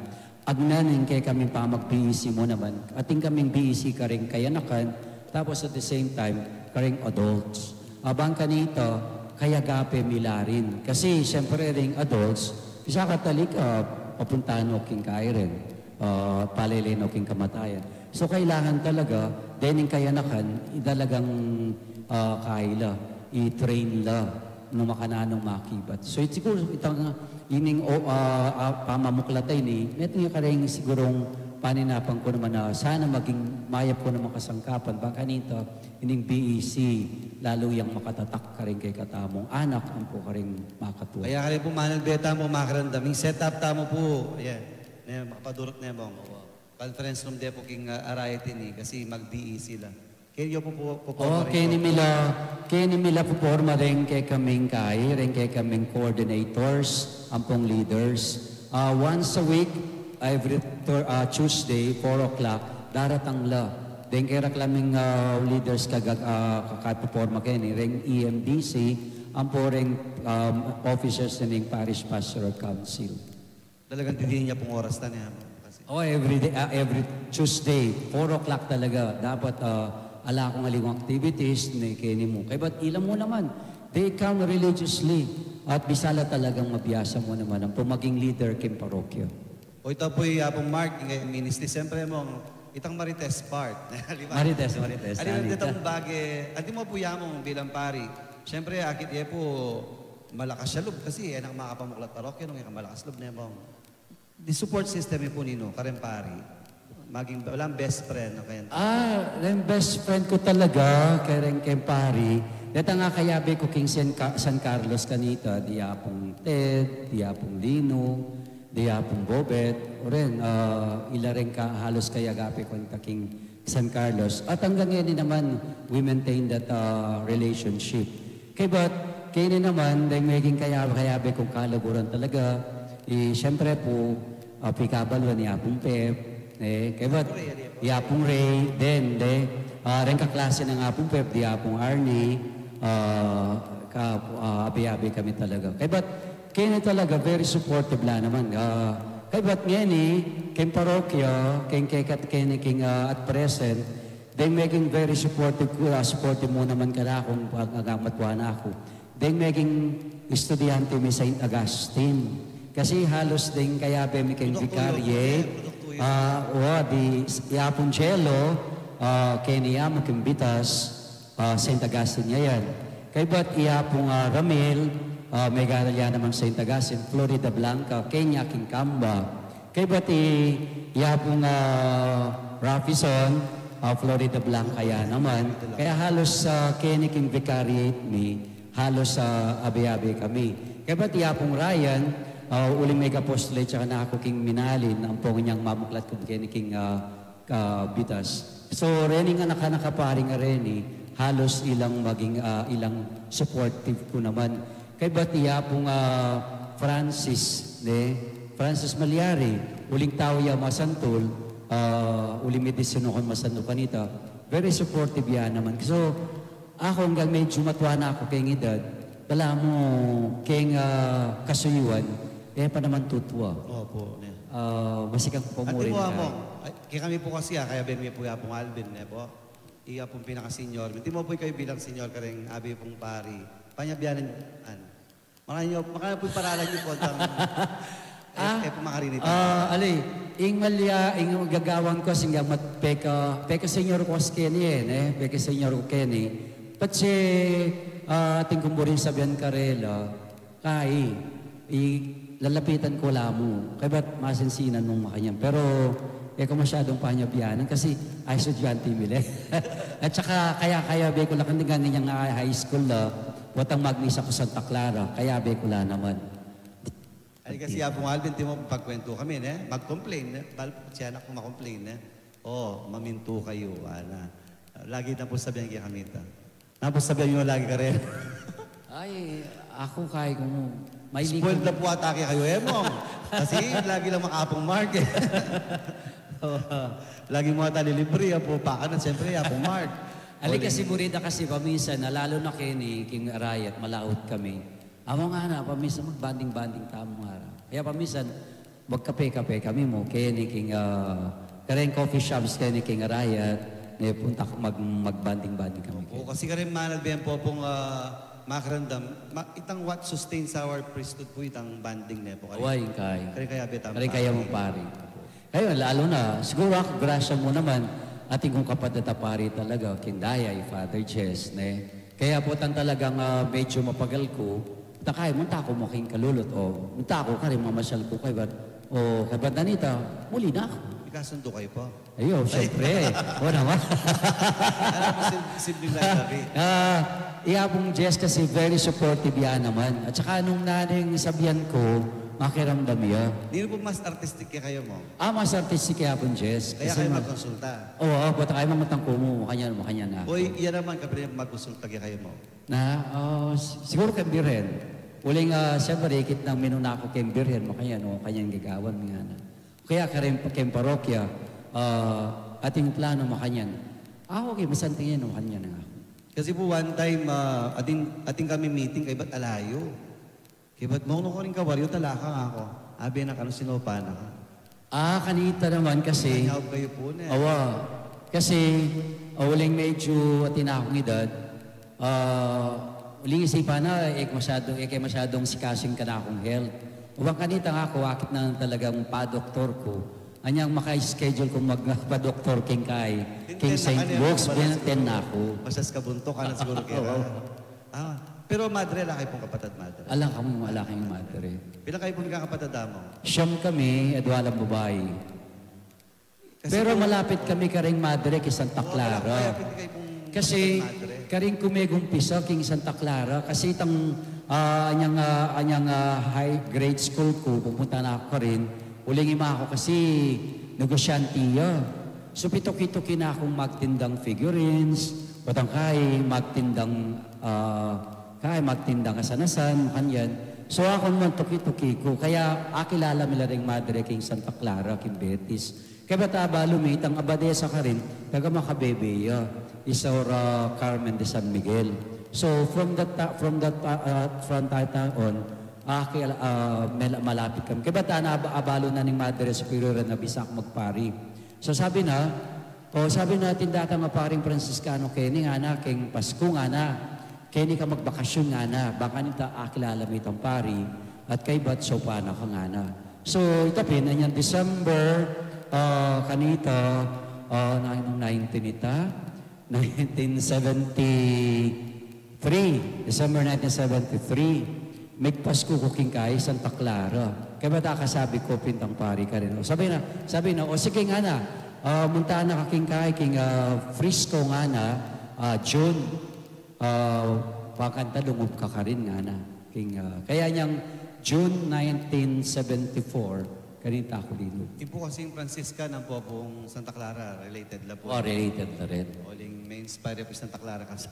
agnanin kay kaming pamag-BEC mo naman. Ating kaming BEC ka rin kayanakan, tapos at the same time, ka rin adults. Abang kanito, kaya gape milarin. Kasi siyempre rin adults, isa katalik, papuntahan o king kairin, palilin o king kamatayan. So kailangan talaga, dening kayanakan, idalagang kaila, i-train la ng makananong makibat. So siguro itang ining pamamuklatay ni, neto nga ka rin sigurong paninapan ko naman na sana maging mayap ko naman kasangkapan. Baka nito, ining BEC, lalo yung makatatak ka rin kay katamong anak, ang po ka rin makatuwa. Kaya ka rin po manalbeta mo, makarandaming setup tamo po. Ayan, makapadurot na yung conference room de po king arayat ini kasi mag-BEC sila. Kaya po kaya ni Mila po forma rin kay kaming rin kay kaming coordinators, ampong leaders. Once a week, every Tuesday, 4 o'clock, daratang la. Then kaya kaming leaders kakaporma kayo ni ring EMDC, ang foreign officers ng Parish Pastoral Council. Talagang tidiin niya pong oras na niya. Kasi. Oh, every day, every Tuesday, 4 o'clock talaga. Dapat ala akong aling activities ni Kenny mo. Kaya ba't ilan mo naman? They come religiously. At bisala talagang mabiyasa mo naman ang maging leader king parokya. O ito po yung pong Mark, ministry. Siyempre mong itang Marites part. Marites. Ano itong bagay, adi mo po yamong bilang pari. Siyempre, akit ye po malakas siya loob kasi yan ang makapamuklat parokya nung yung malakas loob na yung the support system yung po nino, karen pari. Maging walang best friend. Okay? Yung best friend ko talaga, kay Pari. Dito nga kayabi ko king San Carlos kanita, diya pong Ted, diya pong Lino, diya pong Bobet, o rin, ila rin ka halos kayagapi ko king San Carlos. At hanggang ngayon naman, we maintain that relationship. Kaya ba't, kaya naman, dahil maging kayabi kong kalaguran talaga, siyempre po, pikabalo ni Apong Pep, kaya ba't, Apong Ray, then, rin kaklase ng Apong Pep, di Apong Arnie, abi-abi kami talaga. Kaya ba't, kaya talaga, very supportive lang naman. Kaya ba't ngayon kayong parokya, kayong at present, then maging very supportive mo naman ka na akong pag-agamatwa na ako. Then maging estudyante mi St. Augustine. Kasi halos din kaya mi kayong vicarye, di Iapon Cielo, kaya mo kayong Bitas, St. Augustine niya yan. Kaya ba't Iapong Ramil, may ganalya naman St. Augustine, Florida Blanca, Kenya, Kinkamba. Kaya ba't Iapong Raffison, Florida Blanca yan naman. Kaya halos Kenya king vicariate mi, halos abi-abi kami. Kaya ba't Iapong Ryan, uling may apostolate, tsaka na ako king Minalin, ang pong niyang mamuklat kung Kenya king Bitas. So, rening anak-anak pari nga reni, halos ilang maging ilang supportive ko naman. Kaya ba't Iapong Francis Malyari, uling tao ya masantol, uling medisino kon masantol kanita, very supportive yan naman. So, ako hanggang medyo matwa na ako kayong edad, wala mo kayong kasuyuan, pa naman tutwa. Opo. Masikang pumurin ka. Kaya kami po kasi, kaya ben may po yapong Alvin, po. Iya pong pinaka-senior. Hindi mo po kayo bilang senior ka rin, abi pong pari. Panyabyanan, makanya po paralan niyo po po makarinit. Ing gagawang ko singga peka senior ko as Kenny peka senior ko Kenny. Patsi ating kumburin sabihan karela, lalapitan ko lamo. Kaya ba't masinsinan mong makanyang. Pero ko masyadong panyabyanan kasi ay estudyante mili. At saka kaya be ko lang kandigan nga high school watang magnis ako Santa Clara, kaya be ko lang naman. Ay kasi Apong Alvin, mo pagkwento kami, mag-complain, siya na kung ma-complain, maminto kayo, lagi na po sabihan kaya kami ito. Tapos sabihan nyo lagi ka rin. Ay, ako kaya kung may spoiled na po atake kayo, Emong. Kasi lagi lang makapong Mark. Lagi mo ata nilibre, po pakanat, siyempre, Apong Mark. Ali kasi burida kasi paminsan, lalo na King Riot, malaot kami. Amo nga na, paminsan magbanding-banding tamong araw. Kaya paminsan, magkape-kape kami mo, King kareng coffee shops, King Riot, punta magbanding-banding kami. Oo, kasi kareng manalbihan po pong makarandam, itang what sustains our priesthood po, itang banding na po. Uway, kaya. Kareng kaya mong pari. Ngayon, lalo na, siguro ako, grasya mo naman, ating kong kapatid na pari talaga, Kindaya, Father Jess, Kaya po talagang medyo mapagal ko, kaya munta ako making kalulot, munta ako ka rin mamasyal ko kay Bad, kay Bad Danita, muli na ako. Ikasundo kayo po? Ayun, syempre. O naman. Alam mo, simpleng lang sabi. Iapong Jess kasi very supportive yan naman. At saka nung naning sabihan ko, makiramdam yan. Hindi po mas artistic kayo mo? Mas artistic kaya Iapong Jess. Kaya kayo magkonsulta? Oo, pata kayo mamutang ko mo, kanya na. Uy, yan naman kapag magkonsulta kayo mo? Siguro kay Birhen. Uling siyempre, ikit ng minuna ako kay Birhen, kanyang gagawan nga na. Kaya ka rin kay parokya, ating plano makanyan. Okay, masantingin ng kanya na ako. Kasi po one time, ating kami meeting kay ba't alayo? Kay ba't mo ko rin kawaryo, talaka nga ako. Abi na kano sinopa na ka. Kanita naman kasi, Nanyaw kayo po na. awa, kasi, uling medyo atin akong edad, uling isipan na, kay masyadong sikasing ka na akong health. Ubang kanita nga ako, akit na talagang pa-doktor ko. Anyang maka-schedule kong magpa-doktor king kay St. Luke's, 10 na ako. Masas kabunto ka na siguro kaya. Pero madre, laki pong kapatid madre. Alam ka mo, wala kayong madre. Pilang kayo pong kakapatid mo? Siyam kami, at walang babae. Pero malapit kami karing madre kay Santa Clara. Kasi karing kumegumpisa king Santa Clara. Kasi itang anyang high grade school ko, pupunta na ako rin. Uling ima ako kasi negosyantiya. So pitok-pitok na akong magtindang figurines, batangkay, magtindang kasanasan, kanyan. So ako naman tuki-tuki ko. Kaya akilala nila ring madre king Santa Clara, king Betis. Kaya bata lumit ang abadesa ka rin, taga Makabebeya, Isaura Carmen de San Miguel. So from that time on, malapit kami. Kaya bata na abalo na ng Madre Superior na bisak magpari. So sabi natin data nga paring Franciscano Kenny nga na, king Pasko nga na, Kenny ka magbakasyon nga na, baka nita akilala mo itong pari, at kay Bat so paano ka nga na. So ito yan December, kanita, 1973, December 1973, may Pasko ko king kay Santa Clara. Kaya ba kasabi ko, pintang pari ka rin. Sabi na, sige nga na, muntaan na ka king kay, king Frisco nga na, June, pakanta lungub ka rin nga na. Kaya niyang June 1974, kanita ako dito. Yung po kasing Francisca ng po pong Santa Clara, related la po. Related na rin. Oling may inspire po Santa Clara kasi.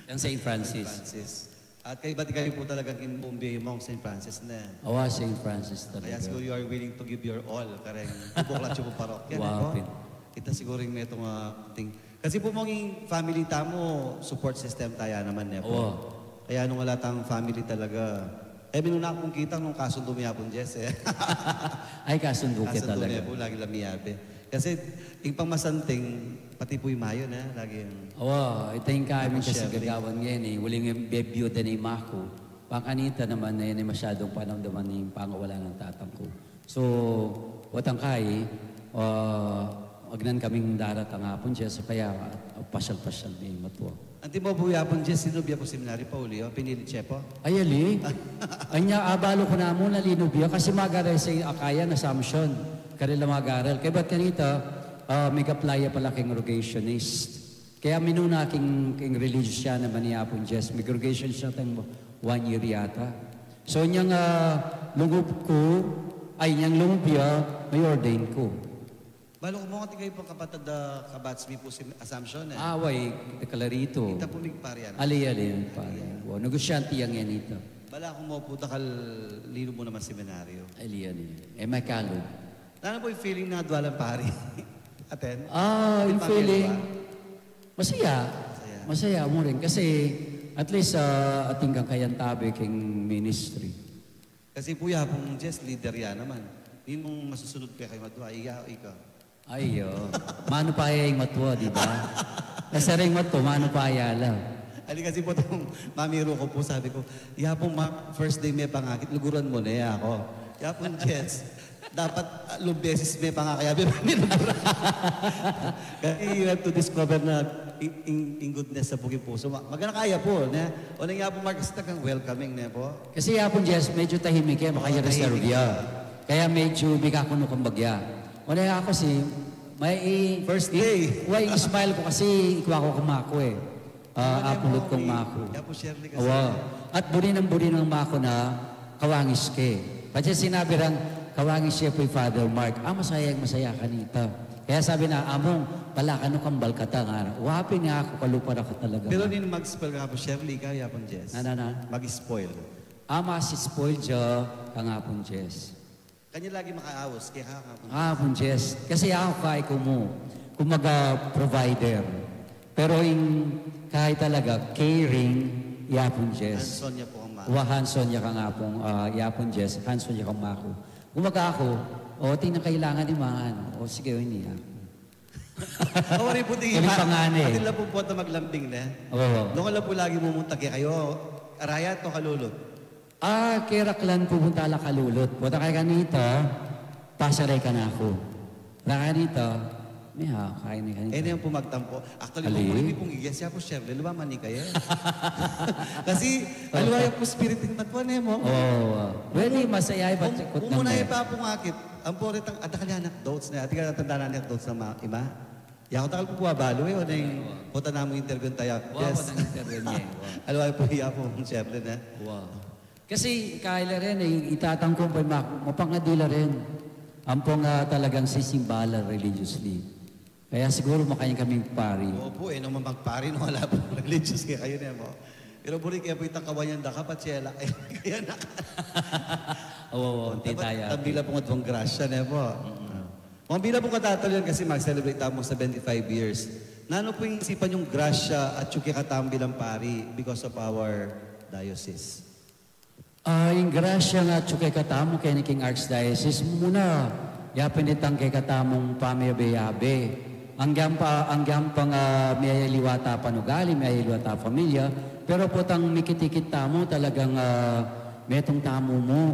Ang St. Francis. At kayo ba't kayo po talagang inbumbi yung St. Francis na? St. Francis talaga. Kaya siguro you are willing to give your all. Kareng bubuklat yung parokya. Wow. Kita siguro yung metong thing. Kasi po mong family tamo, support system tayo naman niya po. Kaya nung wala tang family talaga, minun na akong kita nung kasundo miya po, Jess eh. Ay, kasundo ka talaga. Kasundo miya po, lagi lamiyabe. Kasi yung pangmasanting, pati po yung mayo na, lagi yung... Ito yung kami kasi gagawan ngayon eh. Waling yung bebyo din ni Mako. Pangkanita naman na yun ay masyadong panahon naman yung pangawala ng tatang ko. So, watang kay, agnan kaming darat ang hapon siya. So, kaya pasyal-pasyal ni Matuwa. Anti mo po yapon, Jess, sinubya po seminary pa uli, pinilit siya po? Ay, ali. Anya, abalo ko na muna linubya kasi magaral sa Akaya na Assumption. Karila magaral. Kaya ba't kanita, may kaplaya pala king rogationist. Kaya minuna king religious siya naman ni Apon Jess. May rogation siya tayong 1 year yata. So niyang lungub ko, niyang lungubya, may ordain ko. Balo ko mo nga kayo pong kapatid kabatsmi po si Assumption eh. Way, kalarito. Kita po may pariyan. Ali, pari. Negosyante yang yan ito. Bala kung mo po takal lino mo naman seminaryo. Ali. May kalod. Ano po yung feeling na dwalang pari? Aten? Yung feeling, masaya mo rin. Kasi at least ating kang kayantabi king ministry. Kasi po yapong Jess, leader yan naman. Hindi mong masusunod kaya kay Matwa, ikaw. Mano paya yung Matwa, di ba? Kasi rin Matwa, mano paya lang. Ali kasi po itong mamiro ko po, sabi ko, yapong first day may pangakit, luguran mo na ako. Yapong Jess, dapat beses may pangakayabi niluguran. Kasi you have to discover na in goodness sa bukid puso. Magana kaya po. O nang yapong Marcos kang welcoming na po. Kasi yapong Jess, medyo tahimik yan, makaya reserve yan. Kaya medyo bigla ko nung kambagya. Wala ako kasi, may first day. Smile ko kasi ikuha ko kumako eh. Apulot kong mako. Kaya po Shirley kasi. At buri ng mako na kawangis ke. Kasi sinabi lang, kawangis siya po Father Mark. Masaya kanita. Kaya sabi na, among, pala ka no kambal ka ta nga. Wapin nga ako, kalupa na ka talaga. Pero din mag-spoil ka po Shirley, kaya po Jess. Mag-spoil. Mas-spoil siya ka nga po Jess. Kanya lagi makaawas, kaya Jess. Kasi ako kay ko mo, kumaga provider. Pero kahit talaga, caring, yapon Jess. Hanson niya po ang mga. Hanson niya ka nga pong yapon Jess, Hanson niya kang mako. Kumaga ako, tingnan kailangan ni mga sige, niya. Oo, rin po tingin. Kami pangani. Atin lang po po ito maglambing na. Oo. Doon ka lang po lagi mumuntag kayo. Araya to kalulot. Keraklan pupunta la kalulot. Punta kay kanito, pasaray ka na ako. Raka dito, kain ni kanito. Na yung pumagtampo. Actually, Ali? kung hindi pong igyan siya po, Shirley, lumaman ni kayo. Kasi, aluwa yung po spirit ng tagpuan mo. Pwede, masaya ba? Kung muna yung pa pong akit, ang porit ang kanya anecdotes na, at ka natanda na anecdotes na ima. Yako takal po balo o na yung puta namin interview tayo. Yes. Wow, interview niya. Aluwa po hiya po, Shirley na. Wow. Kasi kaila rin, itatangkong pa mapangadila rin. Ampong talagang sisimbala religiously. Kaya siguro makain kaming pari. Oo po, nung mamagpari, nung wala po religious kayo na mo. Pero buri kaya po itang kawanyan da kapat siya kaya na. Oo, hindi tayo. Tabila po nga itong grasya na po. Mga bila po katatalo yan kasi mag-celebrate mo 75 years. Nano po yung isipan yung grasya at yung kikatang bilang pari because of our diocese? Yung grasya nga tsukay katamo kay ni King Archdiocese muna. Yapin itang kay katamong pamiyabe-yabe. Ang gampang may liwata panugali, may liwata pamilya. Pero po tang mikitikit tamo talagang metong tamo mo.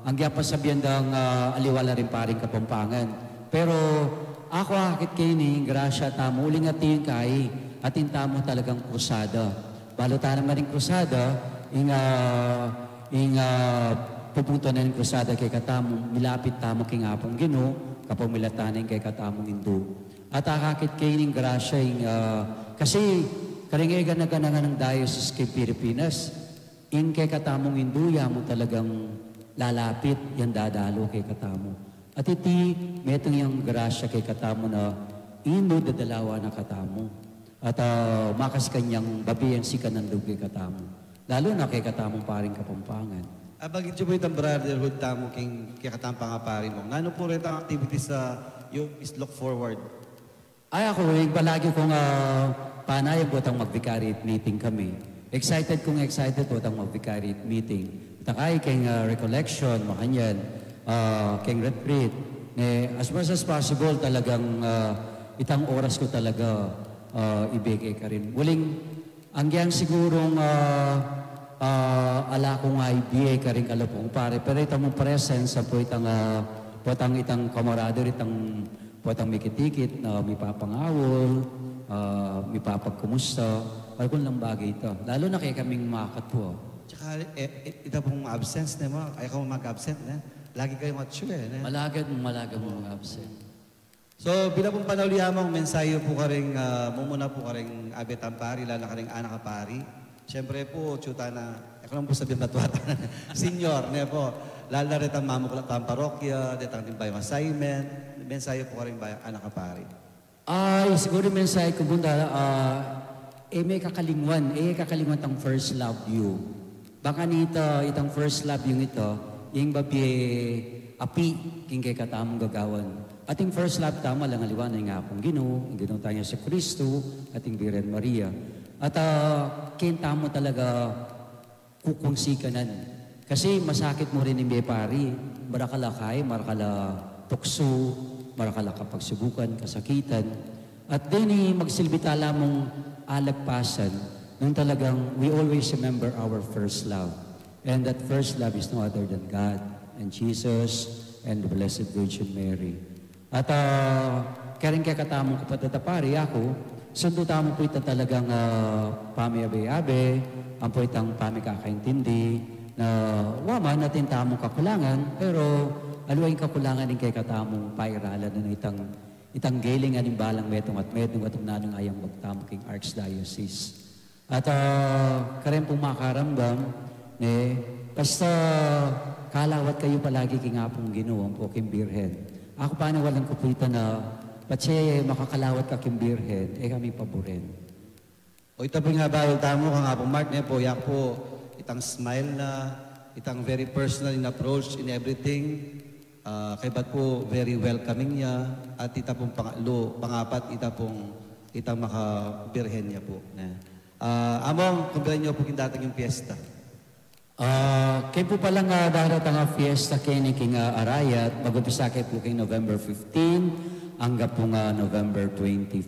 Ang gampang sabihan dang aliwala rin paring Kapampangan. Pero ako akit kayo ni grasya tamo, uling atin kay atin tamo talagang krusada. Balutan naman rin krusada, pupunta na ng krusada kay katamong milapit tamo king apong Ginoo kapag milatanin kay katamong Hindu. At akakit kayo ng grasya kasi karingigan na ganangan ng diocese kay Pilipinas kay katamong Hindu mo talagang lalapit yan dadalo kay katamo. At iti metong yung grasya kay katamo na Hindu dadalawa na katamo. At makas kanyang babiyan si kanandog kay katamo. Lalo na kay katamong paring Kapampangan. Bagit siya po itang brotherhood tamo kay katamang pari mo. Ano po rin ang activities sa yung is look forward? Ako, palagi kong panayang po itang mag-vicariate meeting kami. Excited po itang mag-vicariate meeting. Takay keng recollection, makanyan, keng retreat. As much as possible talagang itang oras ko talaga ibigay ka rin. Waling, anggyang sigurong ala ko nga ibigay ka rin kalapong pare. Pero itang mong presence po itang camaraderie, itang mikitikit na may papangawol, may papagkumusta. Kung lang bagay ito. Lalo na kaya kaming makat po. Tsaka ito pong absence na mo, ayaw ka mag-absent na. Lagi kayong matsyo Malagad mong absent. So, bilang pong panaulihamang mensayo po ka rin, mumuna po ka rin abet ang pari, lalo ka rin anak ka pari. Siyempre po, tsuta na, ako lang po sabihin natwata, senior, na po, lalo na rin ang mamukulat ang parokya, detang din ba yung assignment, mensayo po ka rin ba anak ka pari? Siguro mensahe ko bunda, may kakalingwan tang first love you. Baka nito, itang first love yung ito, yung babi api, king kay katamong gagawan. Ating first love tama lang aliwanay nga akong Ginoo, ang Ginoo tayo sa Kristo, ating Birhen Maria. At kinta mo talaga kukungsikanan. Kasi masakit mo rin yung may pari. Marakala kay, marakala tukso, marakala kapagsubukan, kasakitan. At din magsilbitala mong alagpasan nung talagang we always remember our first love. And that first love is no other than God and Jesus and the Blessed Virgin Mary. At karing kaya katamong kapatatapari ako, sundo tamo po ito talagang pamiyabe-abe, ang po itang pamikakaintindi, na waman natin tamong kakulangan, pero aluay kakulangan din kay katamong pairalan na itang galing aning balang metong at nanong ayang magtamo king Archdiocese. At karen pong makaramdam, basta kalawat kayo palagi king apong Ginoo, ang po king Birhen. Ako pa na walang kupita na patse makakalawat ka king Birhen, kami paborin. O ito po nga bawal tamo ka nga po, Mark, po, yak po, itang smile na, itang very personal in approach in everything. Kay ba't po very welcoming niya, at ita pong pangapat, ita pong itang makabirhen niya po. Among, kumbilan niyo po kindatang yung piyesta. Kaya po palang daratang nga fiesta kini king Arayat, mag-umpisa kayo po king November 15 hanggang po November 25.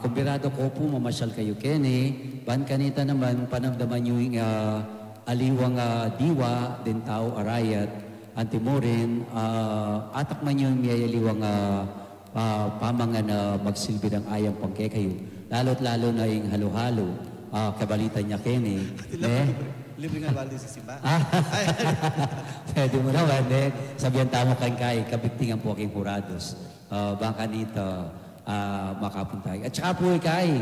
Kumbirado ko po mamasyal kayo kini, ban kanita naman panamdaman nyo yung aliwang diwa, din tao Arayat, antimorin, atak man yung miyayaliwang pamangan na magsilbi ng ayang pangke kayo. Lalo't lalo na yung halo-halo, kabalitan niya kini. Libre nga bali sa simba. Pwede mo naman, sabihan tamo kay kabigtingan po aking hurados. Baka nito makapuntay. At saka po kay,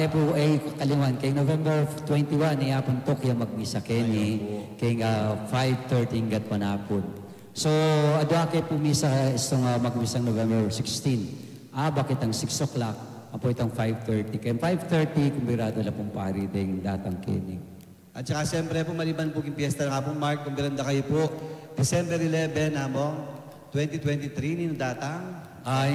po ay kaliwan, kay November 21, iyapon to kaya magmisa kini, kay 5:30 gat panapon. So, adwa kay pumisa itong magmisang November 16. Bakit ang 6 o'clock? Apo itong 5:30. Kaya 5:30, kumbirado na pong pari ding datang kini. At saka siyempre po, maliban po yung piyesta ng Kapong Mark, kumbiranda kayo po, December 11, among 2023, nino datang?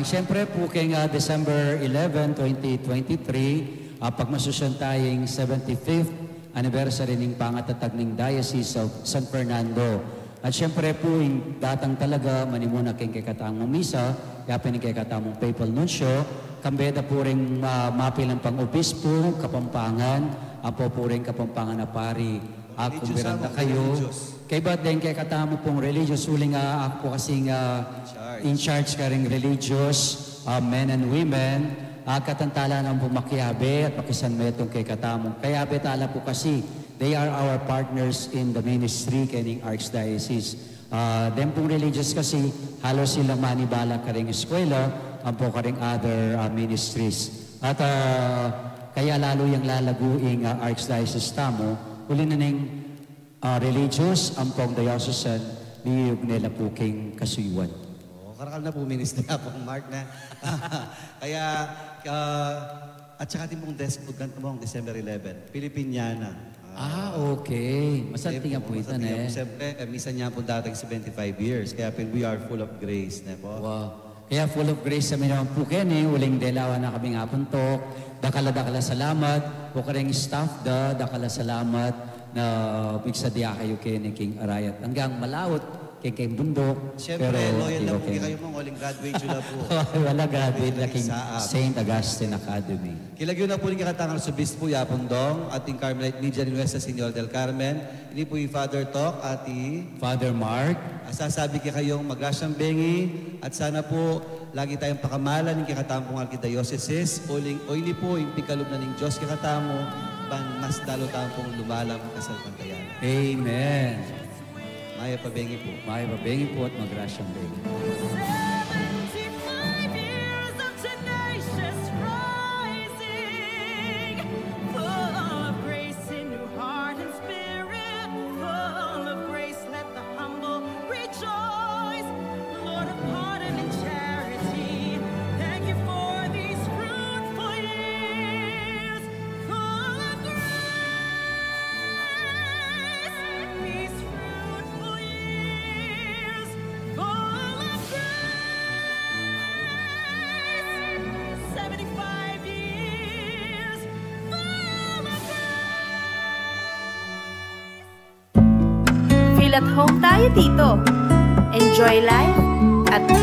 Siyempre po kay December 11, 2023, pagmasusyon tayong 75th anniversary ng pangatatag ng Diocese of San Fernando. At siyempre po, yung datang talaga, manimuna kay katamong misa, kaya kay katamong papal nuncio, kambeda po rin mapilang pang-obispo, kapampangan, apo po rin kapampangan na pari, kumbiranda kayo. Kay ba't din kay katamo pong religious, uling ako po kasing in charge ka rin religious, men and women, katantala ng pumakyabe at pakisan mo itong kay katamong. Kaya betala po kasi, they are our partners in the ministry kaning Archdiocese. Then pong religious kasi, halos silang manibala ka rin eskwela, ang po ka rin other ministries. At kaya lalo yung lalaguing Archdiocese tamo, uli na ng religious, ang pong diocesan, niyog nila po king kasuyuan. Karakal na po ministry Kapong Mark na. Kaya, at saka din pong desk po, ganito December 11, Pilipiniana. Okay. Masaltingan po ito, ne? Siyempre, misa niya po dating 75 years. Kaya we are full of grace, ne po? Wow. Kaya full of grace sa naman po kini, uling delawa na kaming apuntok. Dakala salamat. Po ka rin staff dakala salamat na bigsadya kayo kini king Arayat. Hanggang malawot, kay bundok. Siyempre, loyal na po kayo mong uling graduate yun na po. Wala graduate na king St. Augustine Academy. Kilagyo na po rin kakatangal sa Bispo Yapondong, ating Carmelite Media ni Nuestra Señora del Carmen. Ini po yung Father Talk, Father Mark. Sasabi kayong magrasyang bengi at sana po lagi tayong pakamalan ng kikatampong Archdiocese o ini po yung pikalog na ng Diyos kikatamo pang mas dalo tampong lumalang kasalpantayan. Amen. Maya pabengi po. Maya pabengi po at magrasyang bengi. 75 years of tenacious rising, full of grace in your heart and spirit, full of grace, let the humble rejoice. Lord of pardon and charity, thank you for these fruitful years, full of grace, these fruitful years, full of grace, 75 years, full of grace. Feel at home tayo dito. Enjoy life at Bright